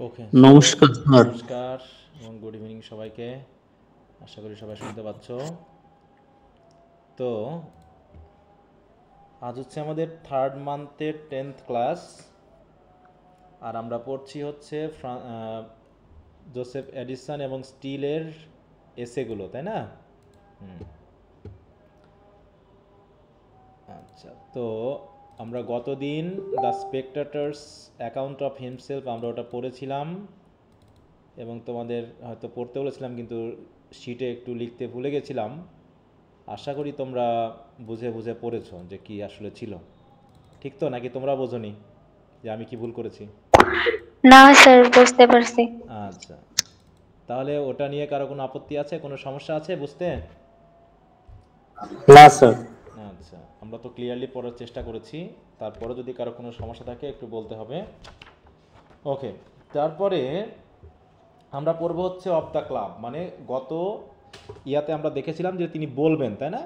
ওকে, so নমস্কার sir. নমস্কার এবং গুড ইভিনিং সবাইকে। আশা করি সবাই শুনতে পাচ্ছ। তো আজ হচ্ছে আমাদের থার্ড মান্থের 10th ক্লাস, আর আমরা পড়ছি হচ্ছে জোসেফ এডিসন এবং স্টিলের এসেগুলো, তাই না? হুম। আচ্ছা, তো আমরা গতদিন দ্য স্পেকটেটরস অ্যাকাউন্ট অফ হিমসেলফ আমরা ওটা পড়েছিলাম, এবং তোমাদের হয়তো পড়তে বলেছিলাম কিন্তু শিটে একটু লিখতে ভুলে গেছিলাম। আশা করি তোমরা বুঝে বুঝে পড়েছো যে কি আসলে ছিল। ঠিক তো, নাকি তোমরা বোঝোনি যে আমি কি ভুল করেছি? না স্যার, বুঝতে পারছি। আচ্ছা, তাহলে ওটা নিয়ে কারো কোনো আপত্তি আছে, কোনো সমস্যা আছে বুঝতে? না স্যার। আচ্ছা, আমরা তো ক্লিয়ারলি পড়ার চেষ্টা করেছি। তারপরে যদি কারো কোনো সমস্যা থাকে একটু বলতে হবে। ওকে, তারপরে আমরা পড়বো হচ্ছে অফ দ্য ক্লাব, মানে গত ইয়াতে আমরা দেখেছিলাম যে তিনি বলবেন, তাই না,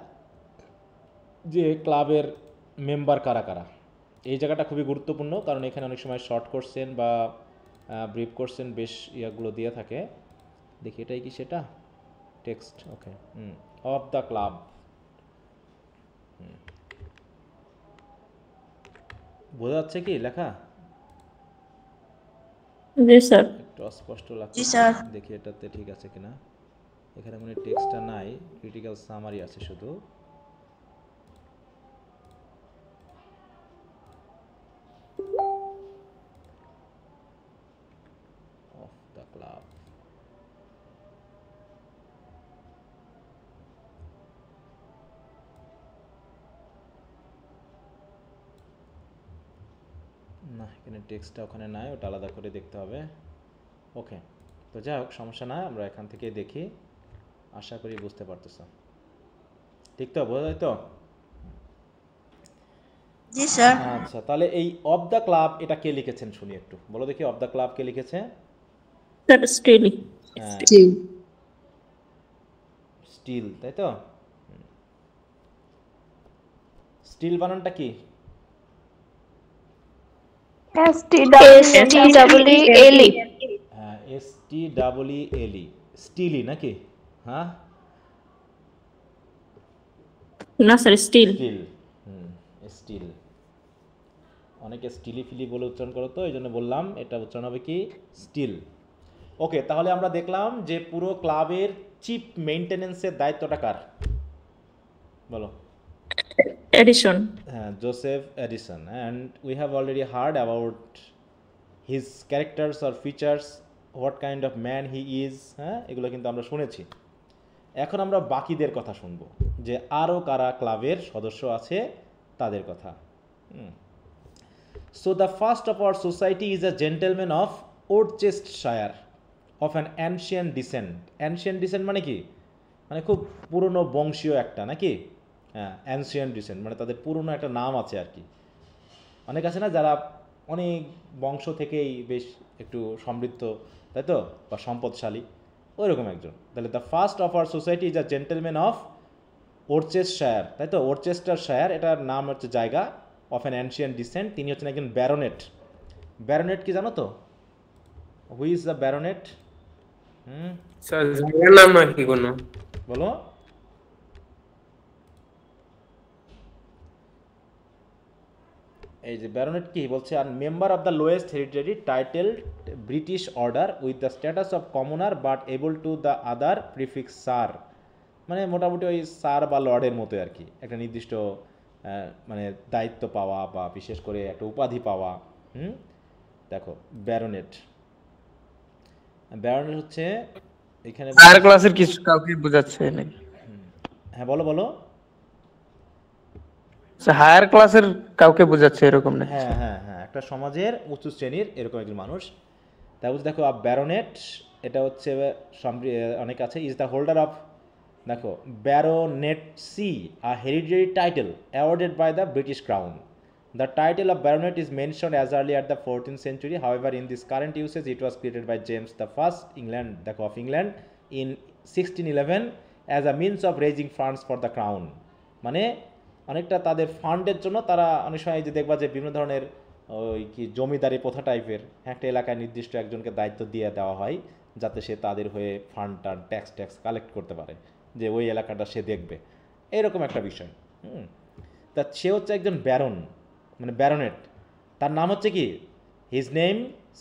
যে ক্লাবের মেম্বার কারা কারা। এই জায়গাটা খুবই গুরুত্বপূর্ণ, কারণ এখানে অনেক সময় শর্ট কোশ্চেন বা ব্রিফ কোশ্চেন বেশ ইয়াগুলো দিয়ে থাকে। দেখি এটাই কি সেটা text. Okay, of the club. বোঝা যাচ্ছে কি লেখা? জি স্যার। একটু অস্পষ্ট জি লাগতেছে, স্যার। দেখি এটাতে ঠিক আছে কিনা। এখানে কোনো টেক্সটটা নাই, ক্রিটিক্যাল সামারি আছে শুধু। অফ দ্য ক্লাব, না এখানে টেক্সটটা ওখানে নাই, ওটা আলাদা করে দেখতে হবে। ওকে, তো যাই হোক, সমস্যা না, আমরা এখান থেকেই দেখি। আশা করি বুঝতে পারতেছ। ঠিক তো, বোঝা যায় তো? জি স্যার। আচ্ছা, তাহলে এই অফ দ্য ক্লাব এটা কে লিখেছেন শুনি একটু, বলো দেখি অফ দ্য ক্লাব কে লিখেছে? স্যার স্টিলি। হ্যাঁ, জি। স্টিল, তাই তো? স্টিল বানানটা কি? এস টি ডাবল ই এল ই। হ্যাঁ, STEELE, স্টিলি নাকি? হ্যাঁ, না স্যার, স্টিল। স্টিল। হুম, স্টিল। অনেকে স্টিলি ফিলি বলে উচ্চারণ করো, তো এই জন্য বললাম এটা উচ্চারণ হবে কি, স্টিল। ওকে, তাহলে আমরা দেখলাম যে পুরো ক্লাবের চিফ মেইনটেনেন্সের দায়িত্বটা কার, বলো? এডিশন। হ্যাঁ, Joseph Edison. And we have already hard about his characters or features, what kind of man he is. হ্যাঁ, এগুলো কিন্তু আমরা শুনেছি। এখন আমরা বাকিদের কথা শুনবো, যে আরও কারা ক্লাবের সদস্য আছে তাদের কথা। So the first of our society is a gentleman of Worcestershire of an ancient descent. Ancient descent মানে কি? মানে খুব পুরনো বংশীয় একটা, নাকি? হ্যাঁ, অ্যানশিয়ান ডিসেন্ট মানে তাদের পুরনো একটা নাম আছে আর কি। অনেক আছে না যারা অনেক বংশ থেকেই বেশ একটু সমৃদ্ধ, তাই তো, বা সম্পদশালী, ওই রকম একজন। তাহলে the first of our society is a gentleman of Worcestershire, তাই তো, ওরচেস্টারশায়ার এটার নাম হচ্ছে জায়গা, অফ অ্যান অ্যানশিয়ান ডিসেন্ট। তিনি হচ্ছেন একজন ব্যারোনেট। ব্যারোনেট কি জানো তো? হুই is the baronet? Hmm, sir জায়গার নাম নাকি কোনো? বলো। এই যে ব্যারোনেট কি বলছে, আর member of the lowest hereditary title British order with the status of commoner but able to the other prefix sir. মানে মোটামুটি ওই স্যার বা লর্ডের মতো আর কি, একটা নির্দিষ্ট মানে দায়িত্ব পাওয়া বা বিশেষ করে একটা উপাধি পাওয়া। হুম, দেখো ব্যারোনেট। ব্যারোনেট হচ্ছে এখানে হায়ার ক্লাসের কিছু কাউকে বোঝাচ্ছে নাকি? হ্যাঁ, বলো বলো। হায়ার ক্লাসের কাউকে বোঝাচ্ছে এরকম নাকি? হ্যাঁ হ্যাঁ হ্যাঁ, একটা সমাজের উঁচু শ্রেণীর এরকম একজন মানুষ। তাই বলছে, দেখো ব্যারোনেট এটা হচ্ছে অনেক আছে, ইজ দ্য হোল্ডার অফ, দেখো, baronetcy a hereditary title awarded by the British crown. The title of baronet is mention as early at the 14th century, however in this current usage it was created by James the first England, দেখো, of England in 1611 as a means of raising funds for the crown. মানে অনেকটা তাদের ফান্ডের জন্য তারা অনেক সময় যে দেখবা যে বিভিন্ন ধরনের ওই কি জমিদারি প্রথা টাইপের, একটা এলাকায় নির্দিষ্ট একজনকে দায়িত্ব দিয়ে দেওয়া হয় যাতে সে তাদের হয়ে ফান্ড টান্ড ট্যাক্স কালেক্ট করতে পারে, যে ওই এলাকাটা সে দেখবে, এরকম একটা বিষয়। তা সে হচ্ছে একজন ব্যারন, মানে ব্যারনেট। তার নাম হচ্ছে কি, his name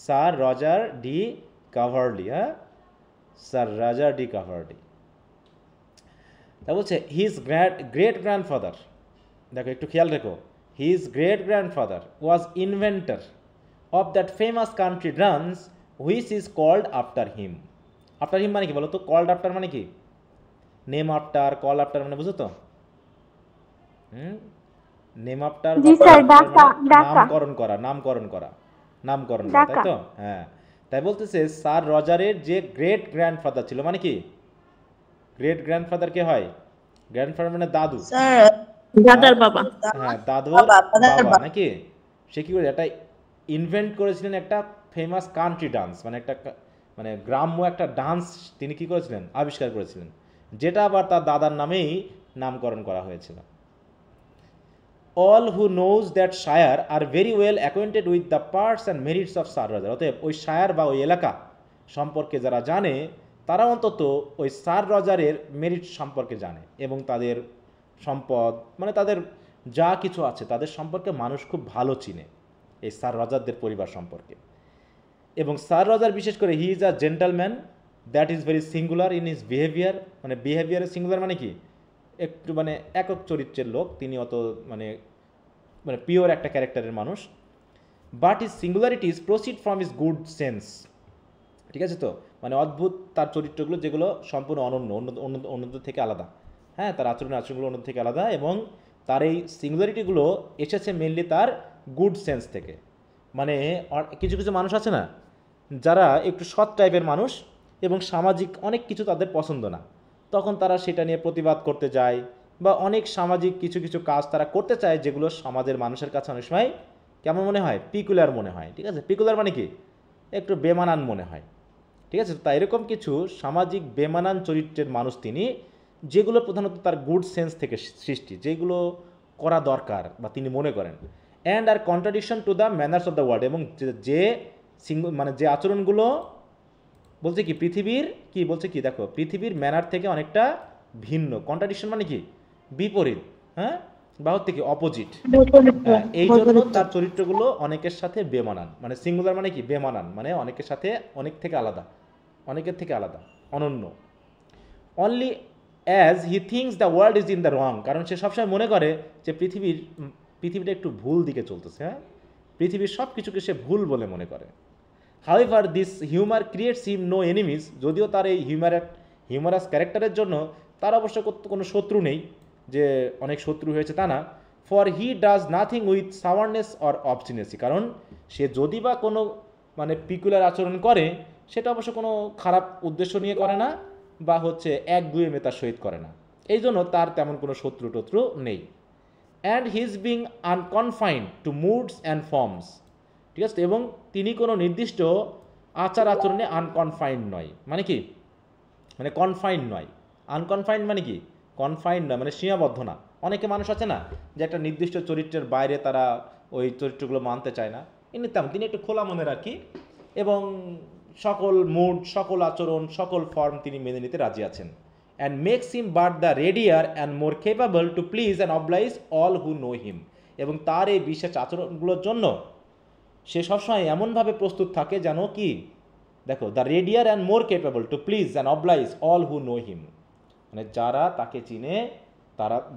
sir Roger de Coverley. হ্যাঁ, স্যার রজার ডি কাভারলি। তা বলছে হিজ গ্রেট গ্র্যান্ডফাদার, দেখো একটু খেয়াল রেখো, his great grandfather was inventor of that famous country dance which is called after him. After him মানে কি বলো তো? কল্ড আফটার মানে কি? নেম আফটার, কল আফটার মানে বুঝো তো? নেম আফটার জি স্যার, ডাকা ডাকা নামকরণ করা, নামকরণ করা, তাই ডাকা। তো? হ্যাঁ, তাই বলতেছে স্যার রজারের যে গ্রেট গ্র্যান্ডফাদার ছিল, মানে কি গ্রেট গ্র্যান্ডফাদার কে হয়? গ্র্যান্ডফাদার মানে দাদু। দাদার বাবা। হ্যাঁ, দাদুর বাবা নাকি? সে কি করে একটা ইনভেন্ট করেছিলেন, একটা ফেমাস কান্ট্রি ডান্স, মানে একটা মানে গ্রাম্য একটা ডান্স তিনি কি করেছিলেন? আবিষ্কার করেছিলেন, যেটা আবার তার দাদার নামেই নামকরণ করা হয়েছিল। All who knows that share are very well acquainted with the parts and merits of sir Roger. অতএব ওই শায়ার বা ওই এলাকা সম্পর্কে যারা জানে, তারা অন্তত ওই স্যার রজারের মেরিট সম্পর্কে জানে, এবং তাদের সম্পদ মানে তাদের যা কিছু আছে তাদের সম্পর্কে মানুষ খুব ভালো চিনে, এই স্যার রজারদের পরিবার সম্পর্কে। এবং স্যার রজার বিশেষ করে he is a gentleman that is very singular in his behaviour. মানে বিহেভিয়ারের সিঙ্গুলার মানে কি? একটু মানে একক চরিত্রের লোক, তিনি অত মানে মানে পিওর একটা ক্যারেক্টারের মানুষ। But is singularities proceed from is good sense. ঠিক আছে তো? মানে অদ্ভুত তার চরিত্রগুলো, যেগুলো সম্পূর্ণ অনন্য, অন্যদের থেকে আলাদা। হ্যাঁ, তার আচরণগুলো অন্যদের থেকে আলাদা, এবং তার এই সিঙ্গুলারিটিগুলো এসেছে মেনলি তার গুড সেন্স থেকে। মানে কিছু কিছু মানুষ আছে না, যারা একটু সৎ টাইপের মানুষ এবং সামাজিক অনেক কিছু তাদের পছন্দ না, তখন তারা সেটা নিয়ে প্রতিবাদ করতে যায়, বা অনেক সামাজিক কিছু কিছু কাজ তারা করতে চায়, যেগুলো সমাজের মানুষের কাছে অনেক সময় কেমন মনে হয়? পিকুলার মনে হয়। ঠিক আছে, পিকুলার মানে কি? একটু বেমানান মনে হয়। ঠিক আছে, তাই এরকম কিছু সামাজিক বেমানান চরিত্রের মানুষ তিনি, যেগুলো প্রধানত তার গুড সেন্স থেকে সৃষ্টি, যেগুলো করা দরকার বা তিনি মনে করেন। And are contradiction to the manners of the world, এবং যে মানে যে আচরণগুলো বলছে কি পৃথিবীর, কি বলছে কি দেখো, পৃথিবীর ম্যানার থেকে অনেকটা ভিন্ন। কন্ট্রাডিকশন মানে কি? বিপরীত। হ্যাঁ, বা হচ্ছে কি অপোজিট। এই জন্য তার চরিত্রগুলো অনেকের সাথে বেমানান। মানে সিঙ্গুলার মানে কি? বেমানান, মানে অনেকের সাথে অনেক থেকে আলাদা, অনেকের থেকে আলাদা, অনন্য। Only as he thinks the world is in the wrong, কারণ সে সবসময় মনে করে যে পৃথিবীটা একটু ভুল দিকে চলতেছে। হ্যাঁ, পৃথিবীর সব কিছুকে সে ভুল বলে মনে করে। However this humour creates him no enemies, যদিও তার এই হিউমারাস ক্যারেক্টারের জন্য তার অবশ্য কোনো শত্রু নেই, যে অনেক শত্রু হয়েছে তা না। For he does nothing with sourness or obstinacy, কারণ সে যদি বা কোনো মানে পিকুলার আচরণ করে, সেটা অবশ্য কোনো খারাপ উদ্দেশ্য নিয়ে করে না, বা হচ্ছে একগুঁয়েমে তার সহিত করে না। এই জন্য তার তেমন কোনো শত্রু টত্রু নেই। And he is being unconfined to moods and forms. ঠিক আছে, এবং তিনি কোনো নির্দিষ্ট আচার আচরণে আনকনফাইন্ড নয়। মানে কি? মানে কনফাইন্ড নয়। আনকনফাইন্ড মানে কি? কনফাইন্ড নয়, মানে সীমাবদ্ধ না। অনেকে মানুষ আছে না, যে একটা নির্দিষ্ট চরিত্রের বাইরে তারা ওই চরিত্রগুলো মানতে চায় না, এমনি তেমন তিনি একটু খোলা মনের আর কি, এবং সকল মুড, সকল আচরণ, সকল ফর্ম তিনি মেনে নিতে রাজি আছেন। And makes him but the readier and more capable to please and oblige all who know him, এবং তার এই বিশেষ আচরণগুলোর জন্য সে সবসময় এমনভাবে প্রস্তুত থাকে যেন কি, দেখো, the readier and more capable to please and oblige all who know him, মানে যারা তাকে চিনে,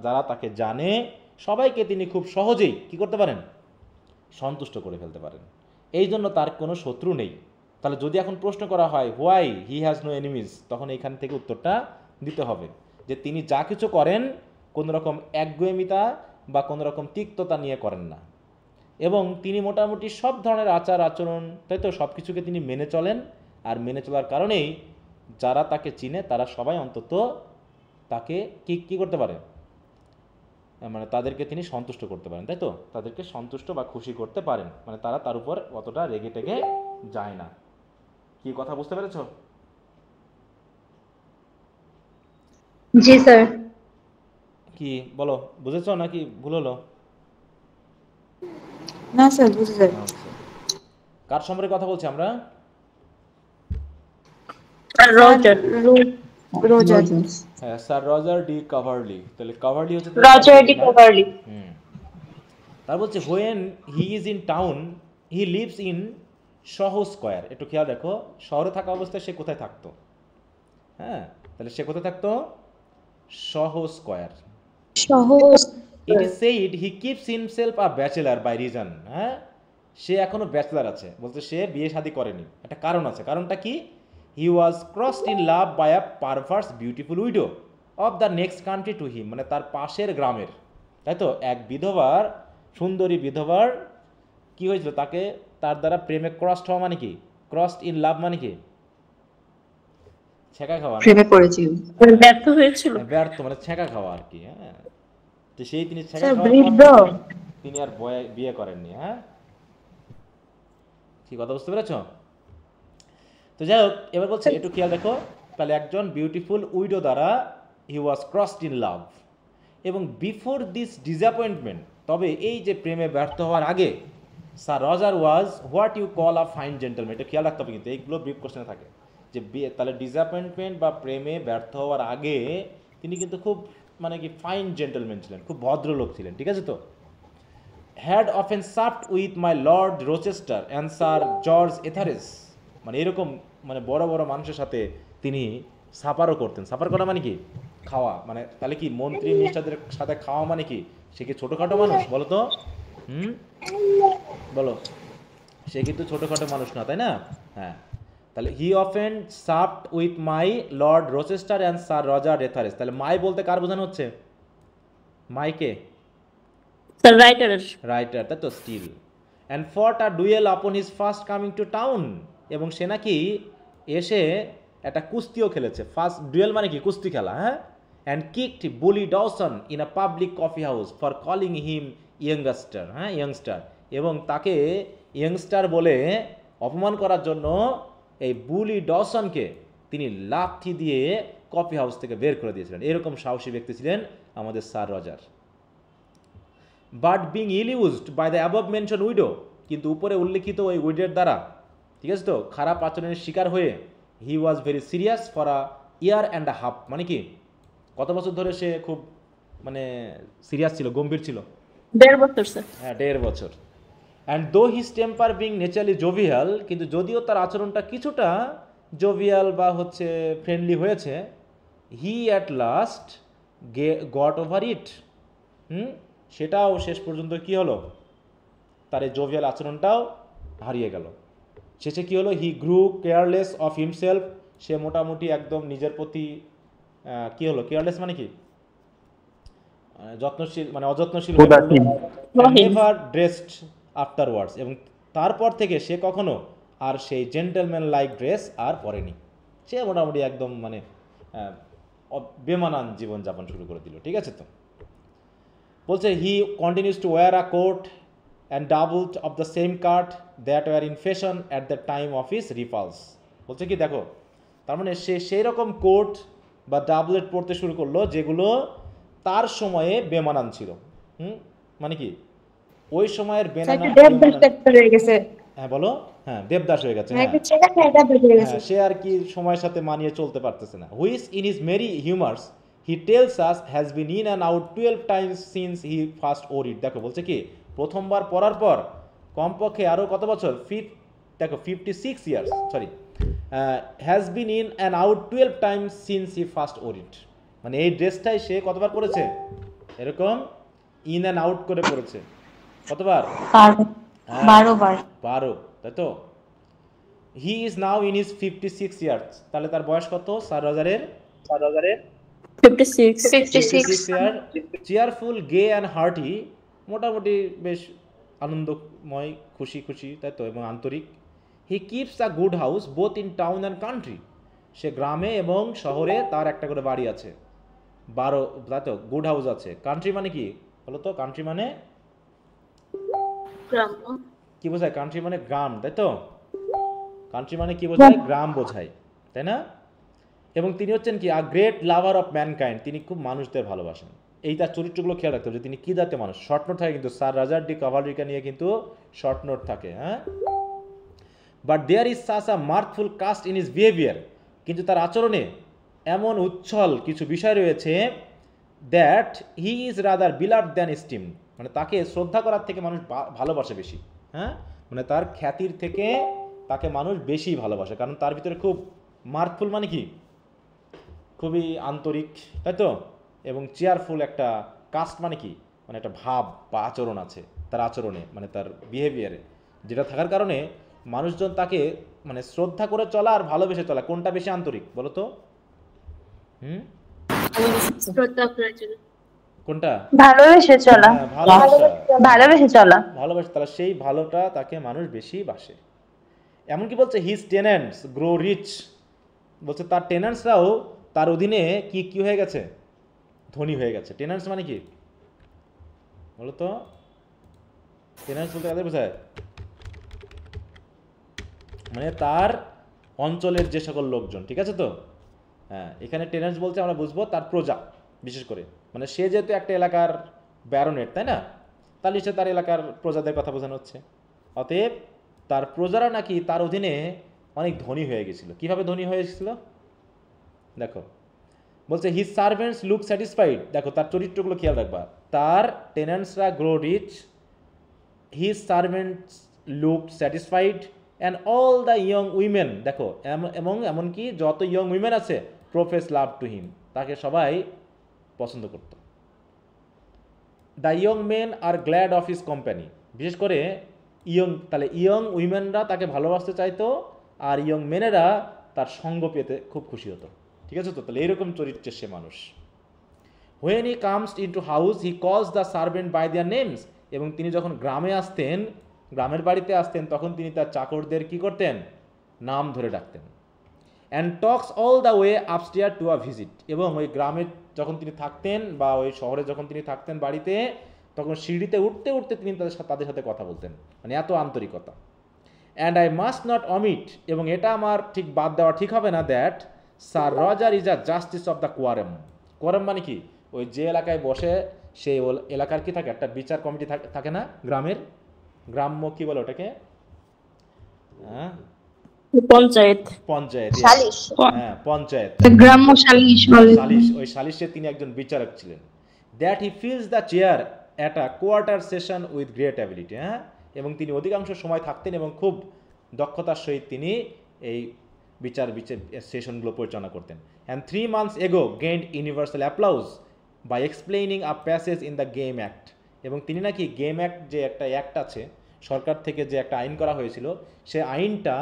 যারা তাকে জানে, সবাইকে তিনি খুব সহজেই কি করতে পারেন? সন্তুষ্ট করে ফেলতে পারেন। এই জন্য তার কোনো শত্রু নেই। তাহলে যদি এখন প্রশ্ন করা হয় why he has no enemies, তখন এইখান থেকে উত্তরটা দিতে হবে যে তিনি যা কিছু করেন কোনো রকম একগুঁয়েমিতা বা কোনো রকম তিক্ততা নিয়ে করেন না, এবং তিনি মোটামুটি সব ধরনের আচার আচরণ, তাই তো, সব কিছুকে তিনি মেনে চলেন। আর মেনে চলার কারণেই যারা তাকে চিনে তারা সবাই অন্তত তাকে কি করতে পারে? মানে তাদেরকে তিনি সন্তুষ্ট করতে পারেন, তাই তো, তাদেরকে সন্তুষ্ট বা খুশি করতে পারেন, মানে তারা তার উপর অতটা রেগে টেগে যায় না। কি কথা বুঝতে পেরেছ? জি স্যার। কি বলো, বুঝেছ নাকি ভুল হলো? না স্যার বুঝে যায়। আচ্ছা, কার সম্পর্কে কথা বলছি আমরা? রজার। রোজার। হ্যাঁ, স্যার রজার ডি কাভারলি। তাহলে কাভারলি হচ্ছে রজার ডি কাভারলি। হুম। তার বলছে when he is in town he lives in সহ স্কোয়ার। একটু খেয়াল রাখো, শহরে থাকা অবস্থায় সে কোথায় থাকতো? হ্যাঁ, তাহলে সে কোথায় থাকতো? Soho Square. সহজ। It is said he keeps himself a bachelor by reason. হ্যাঁ, সে এখনো ব্যাচেলার আছে, বলতে সে বিয়ে শাদী করেনি। একটা কারণ আছে, কারণটা কি? He was crossed in love by a perverse beautiful widow of the next country to him, মানে তার পাশের গ্রামের, তাই তো, এক বিধবার, সুন্দরী বিধবার কি হয়েছিল, তাকে তার দ্বারা প্রেমে ক্রসড হওয়া মানে কি? ক্রসড ইন লাভ মানে কি? ছেঁকা খাওয়া না? প্রেমে পড়েছি। ব্যর্থ হয়েছিল। ব্যর্থ মানে ছেঁকা খাওয়া আর কি। হ্যাঁ, তো সেই তিনি ছেঁকা স্যার খাওয়ার বৃদ্ধ। পর তিনি আর বিয়ে করেননি। হ্যাঁ, কি কথা বুঝতে পেরেছ? তো যাই হোক, এবার বলছে একটু খেয়াল দেখো, তাহলে একজন বিউটিফুল উইডো দ্বারা হি ওয়াজ ক্রসড ইন লাভ, এবং বিফোর দিস ডিসঅ্যাপয়েন্টমেন্ট, তবে এই যে প্রেমে ব্যর্থ হওয়ার আগে, Sir Roger was what you call a fine gentleman. এটা খেয়াল রাখতে হবে কিন্তু, এইগুলো ব্রিফ কোশ্চেনে থাকে যে তাহলে ডিসঅ্যাপয়েন্টমেন্ট বা প্রেমে ব্যর্থ হওয়ার আগে তিনি কিন্তু খুব মানে কি ফাইন জেন্টলম্যান ছিলেন, খুব ভদ্রলোক ছিলেন, ঠিক আছে তো। Had often supped with my lord Rochester and sir George Etherege, মানে এরকম মানে বড় বড় মানুষের সাথে তিনি সাপারও করতেন। সাপার করা মানে কি? খাওয়া। মানে তাহলে কি মন্ত্রী মিনিস্টারদের সাথে খাওয়া মানে কি? সে কি ছোটোখাটো মানুষ বলো তো? বলো, সে কিন্তু ছোটোখাটো মানুষ না, তাই না? হ্যাঁ, তাহলে he often supped with my lord Rochester and sir Roger Etherege. তাহলে মাই বলতে কার বোঝানো হচ্ছে? মাইকে স্যার রাইটারের। রাইটার, তাই তো, still. And fought a duel upon his first coming to town, এবং সে নাকি এসে একটা কুস্তিও খেলেছে। ফার্স্ট ডুয়েল মানে কি? কুস্তি খেলা। হ্যাঁ, and kicked bully Dawson in a public coffee house for calling him youngster. হ্যাঁ, ইয়ংস্টার, এবং তাকে ইয়ংস্টার বলে অপমান করার জন্য এই বুলি ডওসনকে তিনি লাথি দিয়ে কফি হাউস থেকে বের করে দিয়েছিলেন। এরকম সাহসী ব্যক্তি ছিলেন আমাদের Sir Roger. But being ill used by the above mention widow, কিন্তু উপরে উল্লেখিত ওই উইডোর দ্বারা, ঠিক আছে তো, খারাপ আচরণের শিকার হয়ে he was very serious for a year and a half. মানে কি? কত বছর ধরে সে খুব মানে সিরিয়াস ছিল, গম্ভীর ছিল? 1.5 বছর স্যার। হ্যাঁ, 1.5 বছর। অ্যান্ড দো his temper being naturally jovial, কিন্তু যদিও তার আচরণটা কিছুটা জোভিয়াল বা হচ্ছে ফ্রেন্ডলি হয়েছে, হি at last got over it. সেটাও শেষ পর্যন্ত কি হলো? তার এই জোভিয়াল আচরণটাও হারিয়ে গেল। শেষে কি হলো? হি গ্রু কেয়ারলেস অফ হিমসেলফ, সে মোটামুটি একদম নিজের প্রতি কি হলো? কেয়ারলেস মানে কি? যত্নশীল, মানে অযত্নশীল হয়ে পড়ল। নেভার ড্রেসড আফটারওয়ার্ডস, এবং তারপর থেকে সে কখনো আর সেই জেন্টলম্যান লাইক ড্রেস আর পরেনি। সে মোটামুটি একদম মানে বেমানান জীবনযাপন শুরু করে দিল, ঠিক আছে তো। বলছে he continues to wear a coat and doublet of the same cut that were in fashion at the time of his repulse. বলছে কি দেখো, তার মানে সে সেই রকম কোট বা ডাবলেট পরতে শুরু করলো যেগুলো তার সময়ে বেমানান ছিল। মানে কি? ওই সময়ের হ্যাঁ বলো, হ্যাঁ দেবদাস হয়ে গেছে। হ্যাঁ, সে আর কি সময়ের সাথে মানিয়ে চলতে পারতেছে না। Which in his merry humours he tells us has been in and out 12 times since he first wore it. দেখো বলছে কি, প্রথমবার পড়ার পর কমপক্ষে আরও কত বছর? দেখো 56 years, sorry, has been in and out 12 times since he first wore it. মানে এই ড্রেসটাই সে কতবার পড়েছে? এরকম ইন অ্যান্ড আউট করে পড়েছে। কতবার? 12 বার। 12, তাই তো। He is now in his 56 years. তাহলে তার বয়স কত স্যার রজারের? 56 year. Cheerful, gay and hearty, মোটামুটি বেশ আনন্দময়, খুশি খুশি, তাই তো, এবং আন্তরিক। He keeps a good house both in town and country. সে গ্রামে এবং শহরে তার একটা করে বাড়ি আছে। 12, তাই তো, গুড হাউস আছে। কান্ট্রি মানে কি বলো তো? কান্ট্রি মানে কি বোঝায়? কান্ট্রি মানে গ্রাম, তাই তো। কান্ট্রি মানে কি বোঝায়? গ্রাম বোঝায়, তাই না। এবং তিনি হচ্ছেন কি a great lover of mankind, তিনি খুব মানুষদের ভালোবাসেন। এই তার চরিত্রগুলো খেয়াল রাখতে হবে যে তিনি কী জাতীয় মানুষ। শর্ট নোট থাকে কিন্তু স্যার রজার ডি কাভালরিকে নিয়ে কিন্তু শর্ট নোট থাকে, হ্যাঁ। But there is such a mirthful cast in is behaviour, কিন্তু তার আচরণে এমন উচ্ছল কিছু বিষয় রয়েছে that he is rather beloved than esteemed, মানে তাকে শ্রদ্ধা করার থেকে মানুষ ভালোবাসে বেশি, হ্যাঁ। মানে তার খ্যাতির থেকে তাকে মানুষ বেশি ভালোবাসে, কারণ তার ভিতরে খুব মার্থফুল মানে কি খুবই আন্তরিক, তাই তো, এবং চেয়ারফুল একটা কাস্ট মানে কি মানে একটা ভাব বা আচরণ আছে তার আচরণে, মানে তার বিহেভিয়ারে, যেটা থাকার কারণে মানুষজন তাকে মানে শ্রদ্ধা করে চলা আর ভালোবেসে চলা কোনটা বেশি আন্তরিক বলো তো? শ্রদ্ধা করার জন্য। কোনটা? ভালোবেসে চলা, হ্যাঁ, ভালোবাসা, ভালোবেসে চলা। ভালোবাসা, তাহলে সেই ভালোটা তাকে মানুষ বেশি বাসে। এমনকি বলছে হিজ টেনেন্টস গ্রো রিচ, বলছে তার টেনেন্টসরাও তার অধীনে কি কি হয়ে গেছে, ধনী হয়ে গেছে। টেনেন্টস মানে কি বলো তো? টেনেন্টস বলতে কাদের বোঝায়? মানে তার অঞ্চলের যে সকল লোকজন, ঠিক আছে তো? হ্যাঁ, এখানে টেনেন্টস বলতে আমরা বুঝবো তার প্রজা, বিশেষ করে মানে সে যেহেতু একটা এলাকার ব্যারোনেট, তাই না, তার নিশ্চয় তার এলাকার প্রজাদের কথা বোঝানো হচ্ছে। অতএব তার প্রজারা নাকি তার অধীনে অনেক ধনী হয়ে গেছিল। কিভাবে ধনী হয়ে গেছিল দেখো, বলছে হিজ সার্ভেন্টস লুক স্যাটিসফাইড, দেখো তার চরিত্রগুলো খেয়াল রাখবা। তার টেনেন্টসরা grow rich, his servants look satisfied and all the young women, দেখো এবং এমনকি যত ইয়ং উইমেন আছে প্রফেস লাভ টু হিম, তাকে সবাই পছন্দ করত। The young men are glad of his company, বিশেষ করে তাহলে ইয়ং উইমেনরা তাকে ভালোবাসতে চাইতো আর ইয়ং মেনেরা তার সঙ্গ পেতে খুব খুশি হতো, ঠিক আছে তো? তাহলে এইরকম চরিত্রের সে মানুষ। When he comes into house he calls the servant by their names, এবং তিনি যখন গ্রামে আসতেন, গ্রামের বাড়িতে আসতেন, তখন তিনি তার চাকরদের কি করতেন, নাম ধরে ডাকতেন। And talks all the way upstairs to a visit, এবং ওই গ্রামে যখন তিনি থাকতেন বা ওই শহরে যখন তিনি থাকতেন বাড়িতে, তখন সিঁড়িতে উঠতে উঠতে তিনি তাদের সাথে কথা বলতেন, মানে এত আন্তরিকতা। And I must not omit, এবং এটা আমার ঠিক বাদ দেওয়া ঠিক হবে না, that sir Roger is a justice of the quorum. Quorum মানে কি ওই যে এলাকায় বসে সেই এলাকার কি থাকে একটা বিচার কমিটি থাকে না, গ্রাম্য কি বলে ওটাকে, হ্যাঁ পঞ্চায়েত, পঞ্চায়েত, সালিশ। হ্যাঁ পঞ্চায়েত, গ্রাম্য সালিশ বলে। সালিশ, ওই সালিশে তিনি একজন বিচারক ছিলেন। That he feels the chair at a quarter session with great ability, হ্যাঁ, এবং তিনি অধিকাংশ সময় থাকতেন এবং খুব দক্ষতার সহিত তিনি এই বিচার সেশনগুলো পরিচালনা করতেন। And 3 months ago gained universal applause by explaining a passage in the game act, এবং তিনি নাকি গেম অ্যাক্ট যে একটা অ্যাক্ট আছে সরকার থেকে যে একটা আইন করা হয়েছিল, সে আইনটা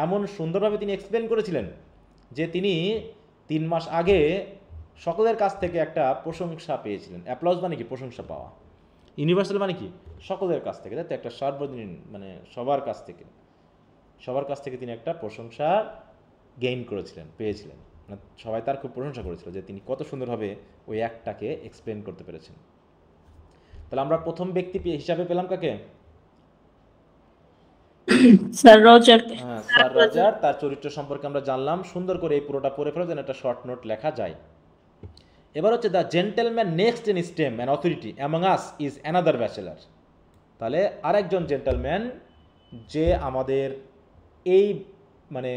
এমন সুন্দরভাবে তিনি এক্সপ্লেন করেছিলেন যে তিনি 3 মাস আগে সকলের কাছ থেকে একটা প্রশংসা পেয়েছিলেন। অ্যাপ্লাউজ মানে কি প্রশংসা পাওয়া, ইউনিভার্সাল মানে কি সকলের কাছ থেকে, তাই তো, একটা সর্বজনীন মানে সবার কাছ থেকে তিনি একটা প্রশংসা গেইন করেছিলেন, পেয়েছিলেন, মানে সবাই তার খুব প্রশংসা করেছিল যে তিনি কত সুন্দরভাবে ওই অ্যাক্টটাকে এক্সপ্লেন করতে পেরেছেন। তাহলে আমরা প্রথম ব্যক্তি হিসাবে পেলাম কাকে? Sir Roger. হ্যাঁ, স্যার রজার। তার চরিত্র সম্পর্কে আমরা জানলাম, সুন্দর করে এই পুরোটা পড়ে ফেলো যেন একটা শর্ট নোট লেখা যায়। এবার হচ্ছে the gentleman next in stem and authority among us is another bachelor, তাহলে আরেকজন জেন্টেলম্যান যে আমাদের এই মানে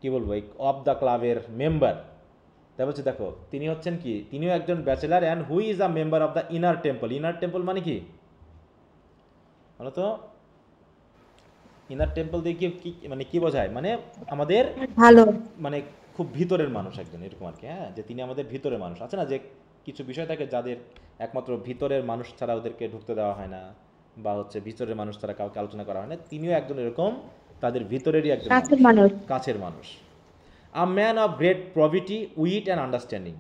কি বলবো এই অফ দ্য ক্লাবের মেম্বার, তাই বলছে দেখো তিনি হচ্ছেন কি, তিনিও একজন bachelor. And Hui is a member of the inner temple. Inner temple মানে কি বলো তো? ইনার টেম্পল দিয়ে কি মানে কি বোঝায়, মানে আমাদের ভালো মানে খুব ভিতরের মানুষ একজন, এরকম আর কি, হ্যাঁ, যে তিনি আমাদের ভিতরের মানুষ। আছে না যে কিছু বিষয় থাকে যাদের একমাত্র ভিতরের মানুষ ছাড়া ওদেরকে ঢুকতে দেওয়া হয় না, বা হচ্ছে ভিতরের মানুষ ছাড়া কাউকে আলোচনা করা হয় না, তিনিও একজন এরকম তাদের ভিতরেরই একজন কাছের মানুষ। A man of great probity wit and understanding,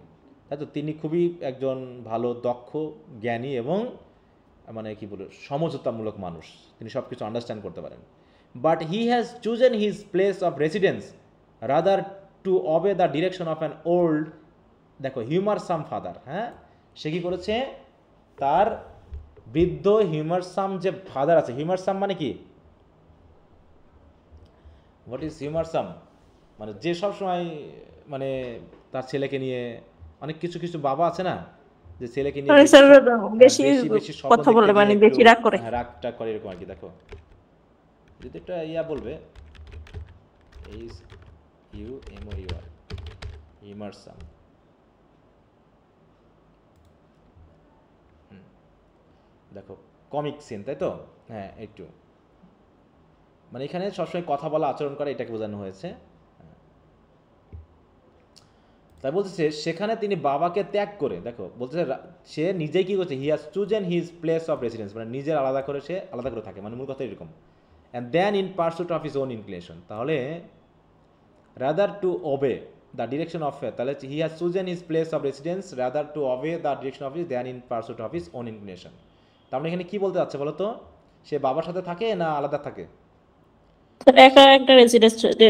তাই তো, তিনি খুবই একজন ভালো দক্ষ জ্ঞানী এবং মানে কি বলবো সমঝোতামূলক মানুষ, তিনি সব কিছু আন্ডারস্ট্যান্ড করতে পারেন। But he has chosen his place of residence rather to obey the direction of an old, দেখো হিউমারসাম ফাদার, হ্যাঁ, সে কী করেছে, তার বৃদ্ধ হিউমারসাম যে ফাদার আছে, হিউমারসাম মানে কি, হোয়াট ইজ হিউমারসাম, মানে যে সব সময় মানে তার ছেলেকে নিয়ে অনেক কিছু বাবা আছে না যে ছেলেকে নিয়ে মানে স্যার বেশি বেশি স্বপ্ন কথা দেখতে বলে গিয়ে মানে একটু, বেশি রাগ করে। রাগটা করে এরকম আর কি। দেখো যদি একটা ইয়া বলবে H U M O U R, ইমারসান। দেখো কমিক সিন, তাই তো? হ্যাঁ একটু মানে এখানে সবসময় কথা বলা, আচরণ করে, এটাকে বোঝানো হয়েছে। তাই বলতেছে সেখানে তিনি বাবাকে ত্যাগ করে, দেখো বলতেছে সে নিজেই কি করছে, he has chosen his place of residence, মানে নিজের আলাদা করে সে আলাদা করে থাকে, মানে মূল কথা এরকম। And then in pursuit of his own inclination, তাহলে rather to obey the direction of faith, তাহলে he has chosen his place of residence rather to obey the direction of his then in pursuit of his own inclination. তার মানে এখানে কি বলতে যাচ্ছে বলো তো, সে বাবার সাথে থাকে না আলাদা থাকে? স্যার একা একটা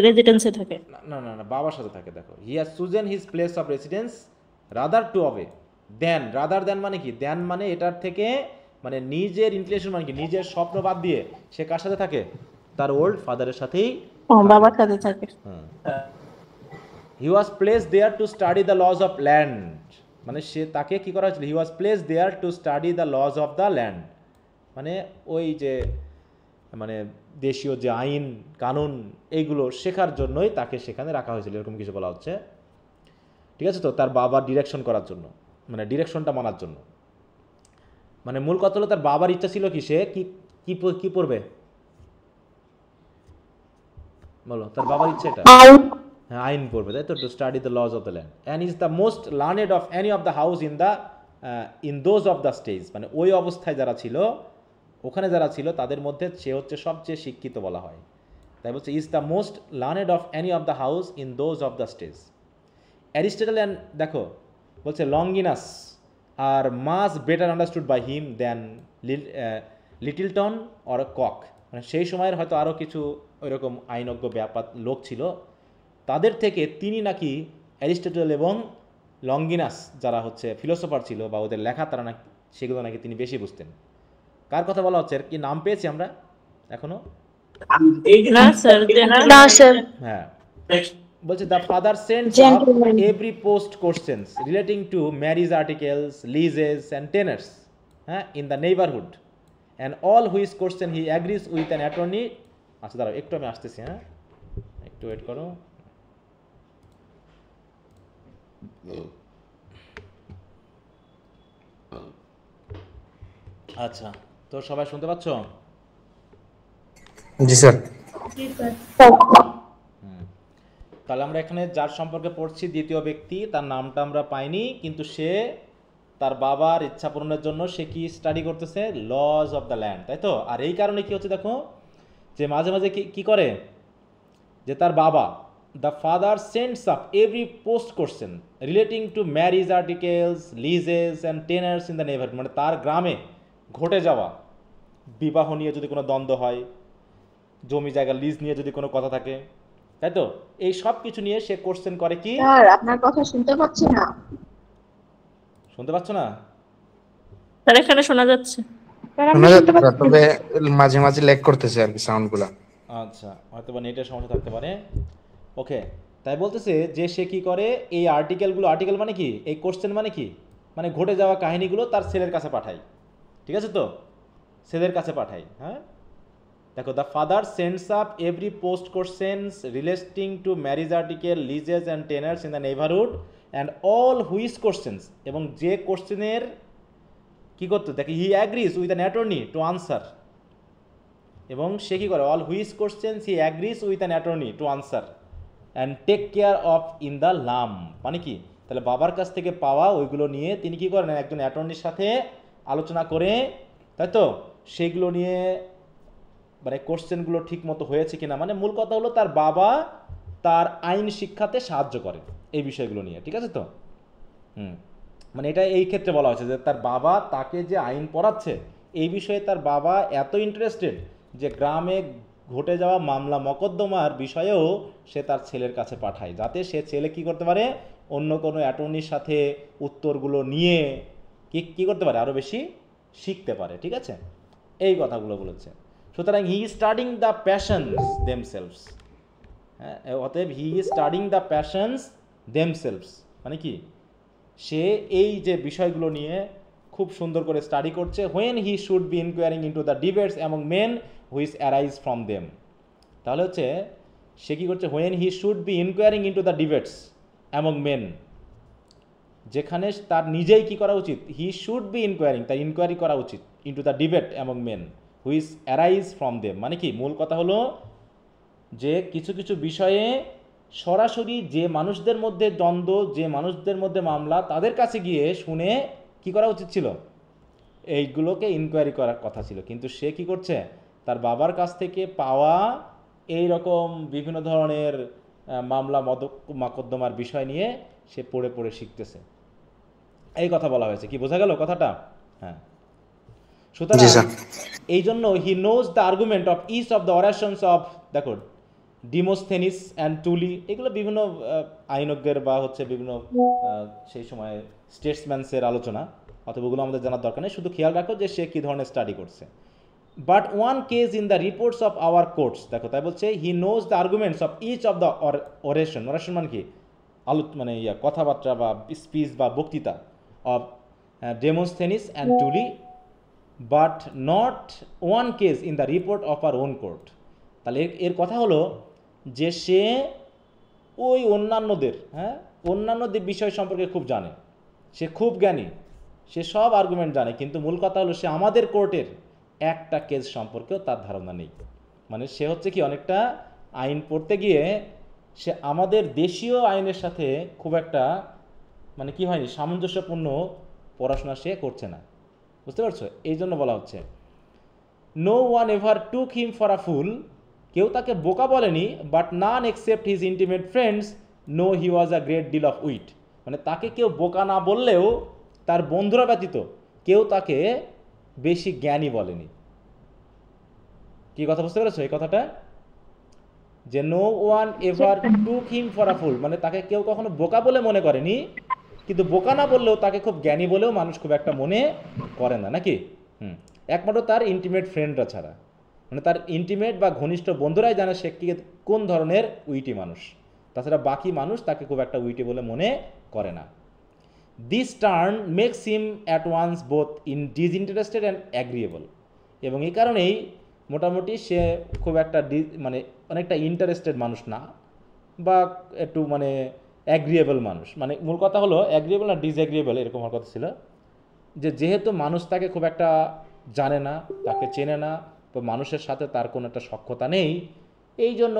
রেজিডেন্সে থাকে। না না না না, বাবার সাথে থাকে। দেখো he has chosen his place of residence rather to obey than, rather than মানে কি, দেন মানে এটার থেকে মানে নিজের ইনক্লিনেশন মানে কি, নিজের স্বপ্ন বাদ দিয়ে সে কার সাথে থাকে, তার ওল্ড ফাদারের সাথেই। বাবার সাথে থাকে। He was place there to study the laws of land, মানে সে তাকে কি করা হয়েছিল, he was place there to study the laws of the land, মানে ওই যে মানে দেশীয় যে আইন কানুন এইগুলো শেখার জন্যই তাকে সেখানে রাখা হয়েছিল, এরকম কিছু বলা হচ্ছে। ঠিক আছে তো, তার বাবার ডিরেকশন করার জন্য, মানে ডিরেকশনটা মানার জন্য। মানে মূল কথা হলো তার বাবার ইচ্ছা ছিল কি, সে কি পড়বে বলো, তার বাবার ইচ্ছা এটা, হ্যাঁ আইন পড়বে, তাই তো, two study the laws of the land and is the most learned of any of the house in those of the stage, মানে ওই অবস্থায় যারা ছিল, ওখানে যারা ছিল তাদের মধ্যে সে হচ্ছে সবচেয়ে শিক্ষিত বলা হয়। তাই বলছে is the most learned of any of the house in those of the stage. Aristotle and দেখো বলছে Longinus are much better understood by him than Littleton or Coke, মানে সেই সময়ের হয়তো আরও কিছু ওইরকম আইনজ্ঞ ব্যাপার লোক ছিল, তাদের থেকে তিনি নাকি অ্যারিস্টটল এবং লঙ্গিনাস যারা হচ্ছে ফিলোসফার ছিল বা ওদের লেখা তারা নাকি সেগুলো নাকি তিনি বেশি বুঝতেন। কার কথা বলা হচ্ছে, কি নাম পেয়েছি আমরা এখনো? না স্যার, না স্যার। হ্যাঁ বলছে the father sends up every post questions relating to marriage articles, leases and tenures, হ্যাঁ, in the neighbourhood and all which question he agrees with an attorney. আচ্ছা দাঁড়াও একটু আমি আসতেছি, হ্যাঁ একটু ওয়েট করো। আচ্ছা তো সবাই শুনতে পাচ্ছ? জি স্যার। তাহলে আমরা এখানে যার সম্পর্কে পড়ছি দ্বিতীয় ব্যক্তি, তার নামটা আমরা পাইনি, কিন্তু সে তার বাবার ইচ্ছা পূরণের জন্য সে কি স্টাডি করতেছে, লজ অফ দ্য ল্যান্ড, তাই তো? আর এই কারণে কি হচ্ছে দেখো, যে মাঝে মাঝে কি করে, যে তার বাবা the father sends up every post question relating to marriage articles, leases and tenures in the neighbourhood, মানে তার গ্রামে ঘটে যাওয়া বিবাহ নিয়ে যদি কোনো দ্বন্দ্ব হয়, জমি জায়গা লিজ নিয়ে যদি কোনো কথা থাকে, তাই তো, এই সব কিছু নিয়ে সে কোশ্চেন করে। কি স্যার আপনার কথা শুনতে পাচ্ছি না। শুনতে পাচ্ছ না? স্যার এখানে শোনা যাচ্ছে। শোনা যাচ্ছে স্যার, তবে মাঝে মাঝে ল্যাগ করতেছে আর কি সাউন্ডগুলো। আচ্ছা হয়তো বা নেটের সমস্যা থাকতে পারে। ওকে, তাই বলতেছে যে সে কি করে, এই আর্টিকেলগুলো, আর্টিকেল মানে কি, এই কোশ্চেন মানে কি, মানে ঘটে যাওয়া কাহিনীগুলো তার ছেলের কাছে পাঠায়। ঠিক আছে তো, ছেলের কাছে পাঠায়। হ্যাঁ দেখো the father sends up every post questions relating to marriage article, leases and tenures in the neighbourhood and all which questions, এবং যে কোশ্চেনের কী করতো দেখে, he agrees with an attorney to answer, এবং সে কী করে, all which questions he agrees with an attorney to answer and take care of in the lump, মানে কি, তাহলে বাবার কাছ থেকে পাওয়া ওইগুলো নিয়ে তিনি কী করেন, একজন অ্যাটর্নির সাথে আলোচনা করে, তাই তো, সেইগুলো নিয়ে মানে কোশ্চেনগুলো ঠিক মতো হয়েছে কিনা, মানে মূল কথা হলো তার বাবা তার আইন শিক্ষাতে সাহায্য করে এই বিষয়গুলো নিয়ে। ঠিক আছে তো, মানে এটা এই ক্ষেত্রে বলা হয়েছে যে তার বাবা তাকে যে আইন পড়াচ্ছে এই বিষয়ে তার বাবা এত ইন্টারেস্টেড যে গ্রামে ঘটে যাওয়া মামলা মকদ্দমার বিষয়েও সে তার ছেলের কাছে পাঠায়, যাতে সে ছেলে কি করতে পারে, অন্য কোনো অ্যাটর্নির সাথে উত্তরগুলো নিয়ে কি করতে পারে, আরও বেশি শিখতে পারে। ঠিক আছে, এই কথাগুলো বলেছে। সুতরাং he is studying the passions themselves, হ্যাঁ, অতএব he is studying the passions themselves, মানে কি, সে এই যে বিষয়গুলো নিয়ে খুব সুন্দর করে স্টাডি করছে। When he should be inquiring into the debates among men which arise from them. তাহলে হচ্ছে সে কী করছে, when he should be inquiring into the debates among men, যেখানে তার নিজেই কি করা উচিত, হি শুড বি ইনকোয়ারিং, তার ইনকোয়ারি করা উচিত into the debate among men which arise from them. মানে কি, মূল কথা হলো যে কিছু কিছু বিষয়ে সরাসরি যে মানুষদের মধ্যে দ্বন্দ্ব, যে মানুষদের মধ্যে মামলা, তাদের কাছে গিয়ে শুনে কি করা উচিত ছিল, এইগুলোকে ইনকোয়ারি করার কথা ছিল। কিন্তু সে কি করছে, তার বাবার কাছ থেকে পাওয়া এই রকম বিভিন্ন ধরনের মামলা মকদ্দমার বিষয় নিয়ে সে পড়ে পড়ে শিখতেছে, এই কথা বলা হয়েছে। কি বোঝা গেল কথাটা? হ্যাঁ। সুতরাং এই জন্য he knows the argument of each of the orations of, দেখো, ডিমোস্থেনিস অ্যান্ড টুলি, এগুলো বিভিন্ন আইনজ্ঞের বা হচ্ছে বিভিন্ন সেই সময় স্টেটসম্যানসের আলোচনা, অথবা ওগুলো আমাদের জানার দরকার নেই, শুধু খেয়াল রাখো যে সে কী ধরনের স্টাডি করছে। But one case in the reports of our courts, দেখো তাই বলছে he knows the arguments of each of the oration, oration মানে কি, মানে কথাবার্তা বা স্পিচ বা বক্তৃতা, of Demosthenes and Tully, but not one case in the report of our own court. তাহলে এর কথা হলো যে সে ওই অন্যান্যদের, অন্যান্যদের বিষয় সম্পর্কে খুব জানে, সে খুব জ্ঞানী, সে সব আর্গুমেন্ট জানে, কিন্তু মূল কথা হলো সে আমাদের কোর্টের একটা কেস সম্পর্কেও তার ধারণা নেই। মানে সে হচ্ছে কি, অনেকটা আইন পড়তে গিয়ে সে আমাদের দেশীয় আইনের সাথে খুব একটা মানে কি হয়নি, সামঞ্জস্যপূর্ণ পড়াশোনা সে করছে না, বুঝতে পারছো? এই জন্য বলা হচ্ছে no one ever took him for a fool, কেউ তাকে বোকা বলেনি, but none except his intimate friends know he was a great deal of wit. মানে তাকে কেউ বোকা না বললেও তার বন্ধুরা ব্যতীত কেউ তাকে বেশি জ্ঞানী বলেনি। কি কথা বুঝতে পেরেছো এই কথাটা? যে no one ever took him for a fool, মানে তাকে কেউ কখনো বোকা বলে মনে করেনি, কিন্তু বোকা না বললেও তাকে খুব জ্ঞানী বলেও মানুষ খুব একটা মনে করে না, নাকি? একমাত্র তার ইন্টিমেট ফ্রেন্ডরা ছাড়া, মানে তার ইন্টিমেট বা ঘনিষ্ঠ বন্ধুরাই জানে সে কোন ধরনের উইটি মানুষ, তাছাড়া বাকি মানুষ তাকে খুব একটা উইটি বলে মনে করে না। This turn makes him at once both disinterested and agreeable, এবং এই কারণেই মোটামুটি সে খুব একটা মানে অনেকটা ইন্টারেস্টেড মানুষ না, বা একটু মানে অ্যাগ্রিয়েবল মানুষ। মানে মূল কথা হলো অ্যাগ্রিয়েবল না ডিসঅ্যাগ্রিয়েবল এরকম হওয়ার কথা ছিল, যে যেহেতু মানুষ তাকে খুব একটা জানে না, তাকে চেনে না, বা মানুষের সাথে তার কোনো একটা সখ্যতা নেই, এই জন্য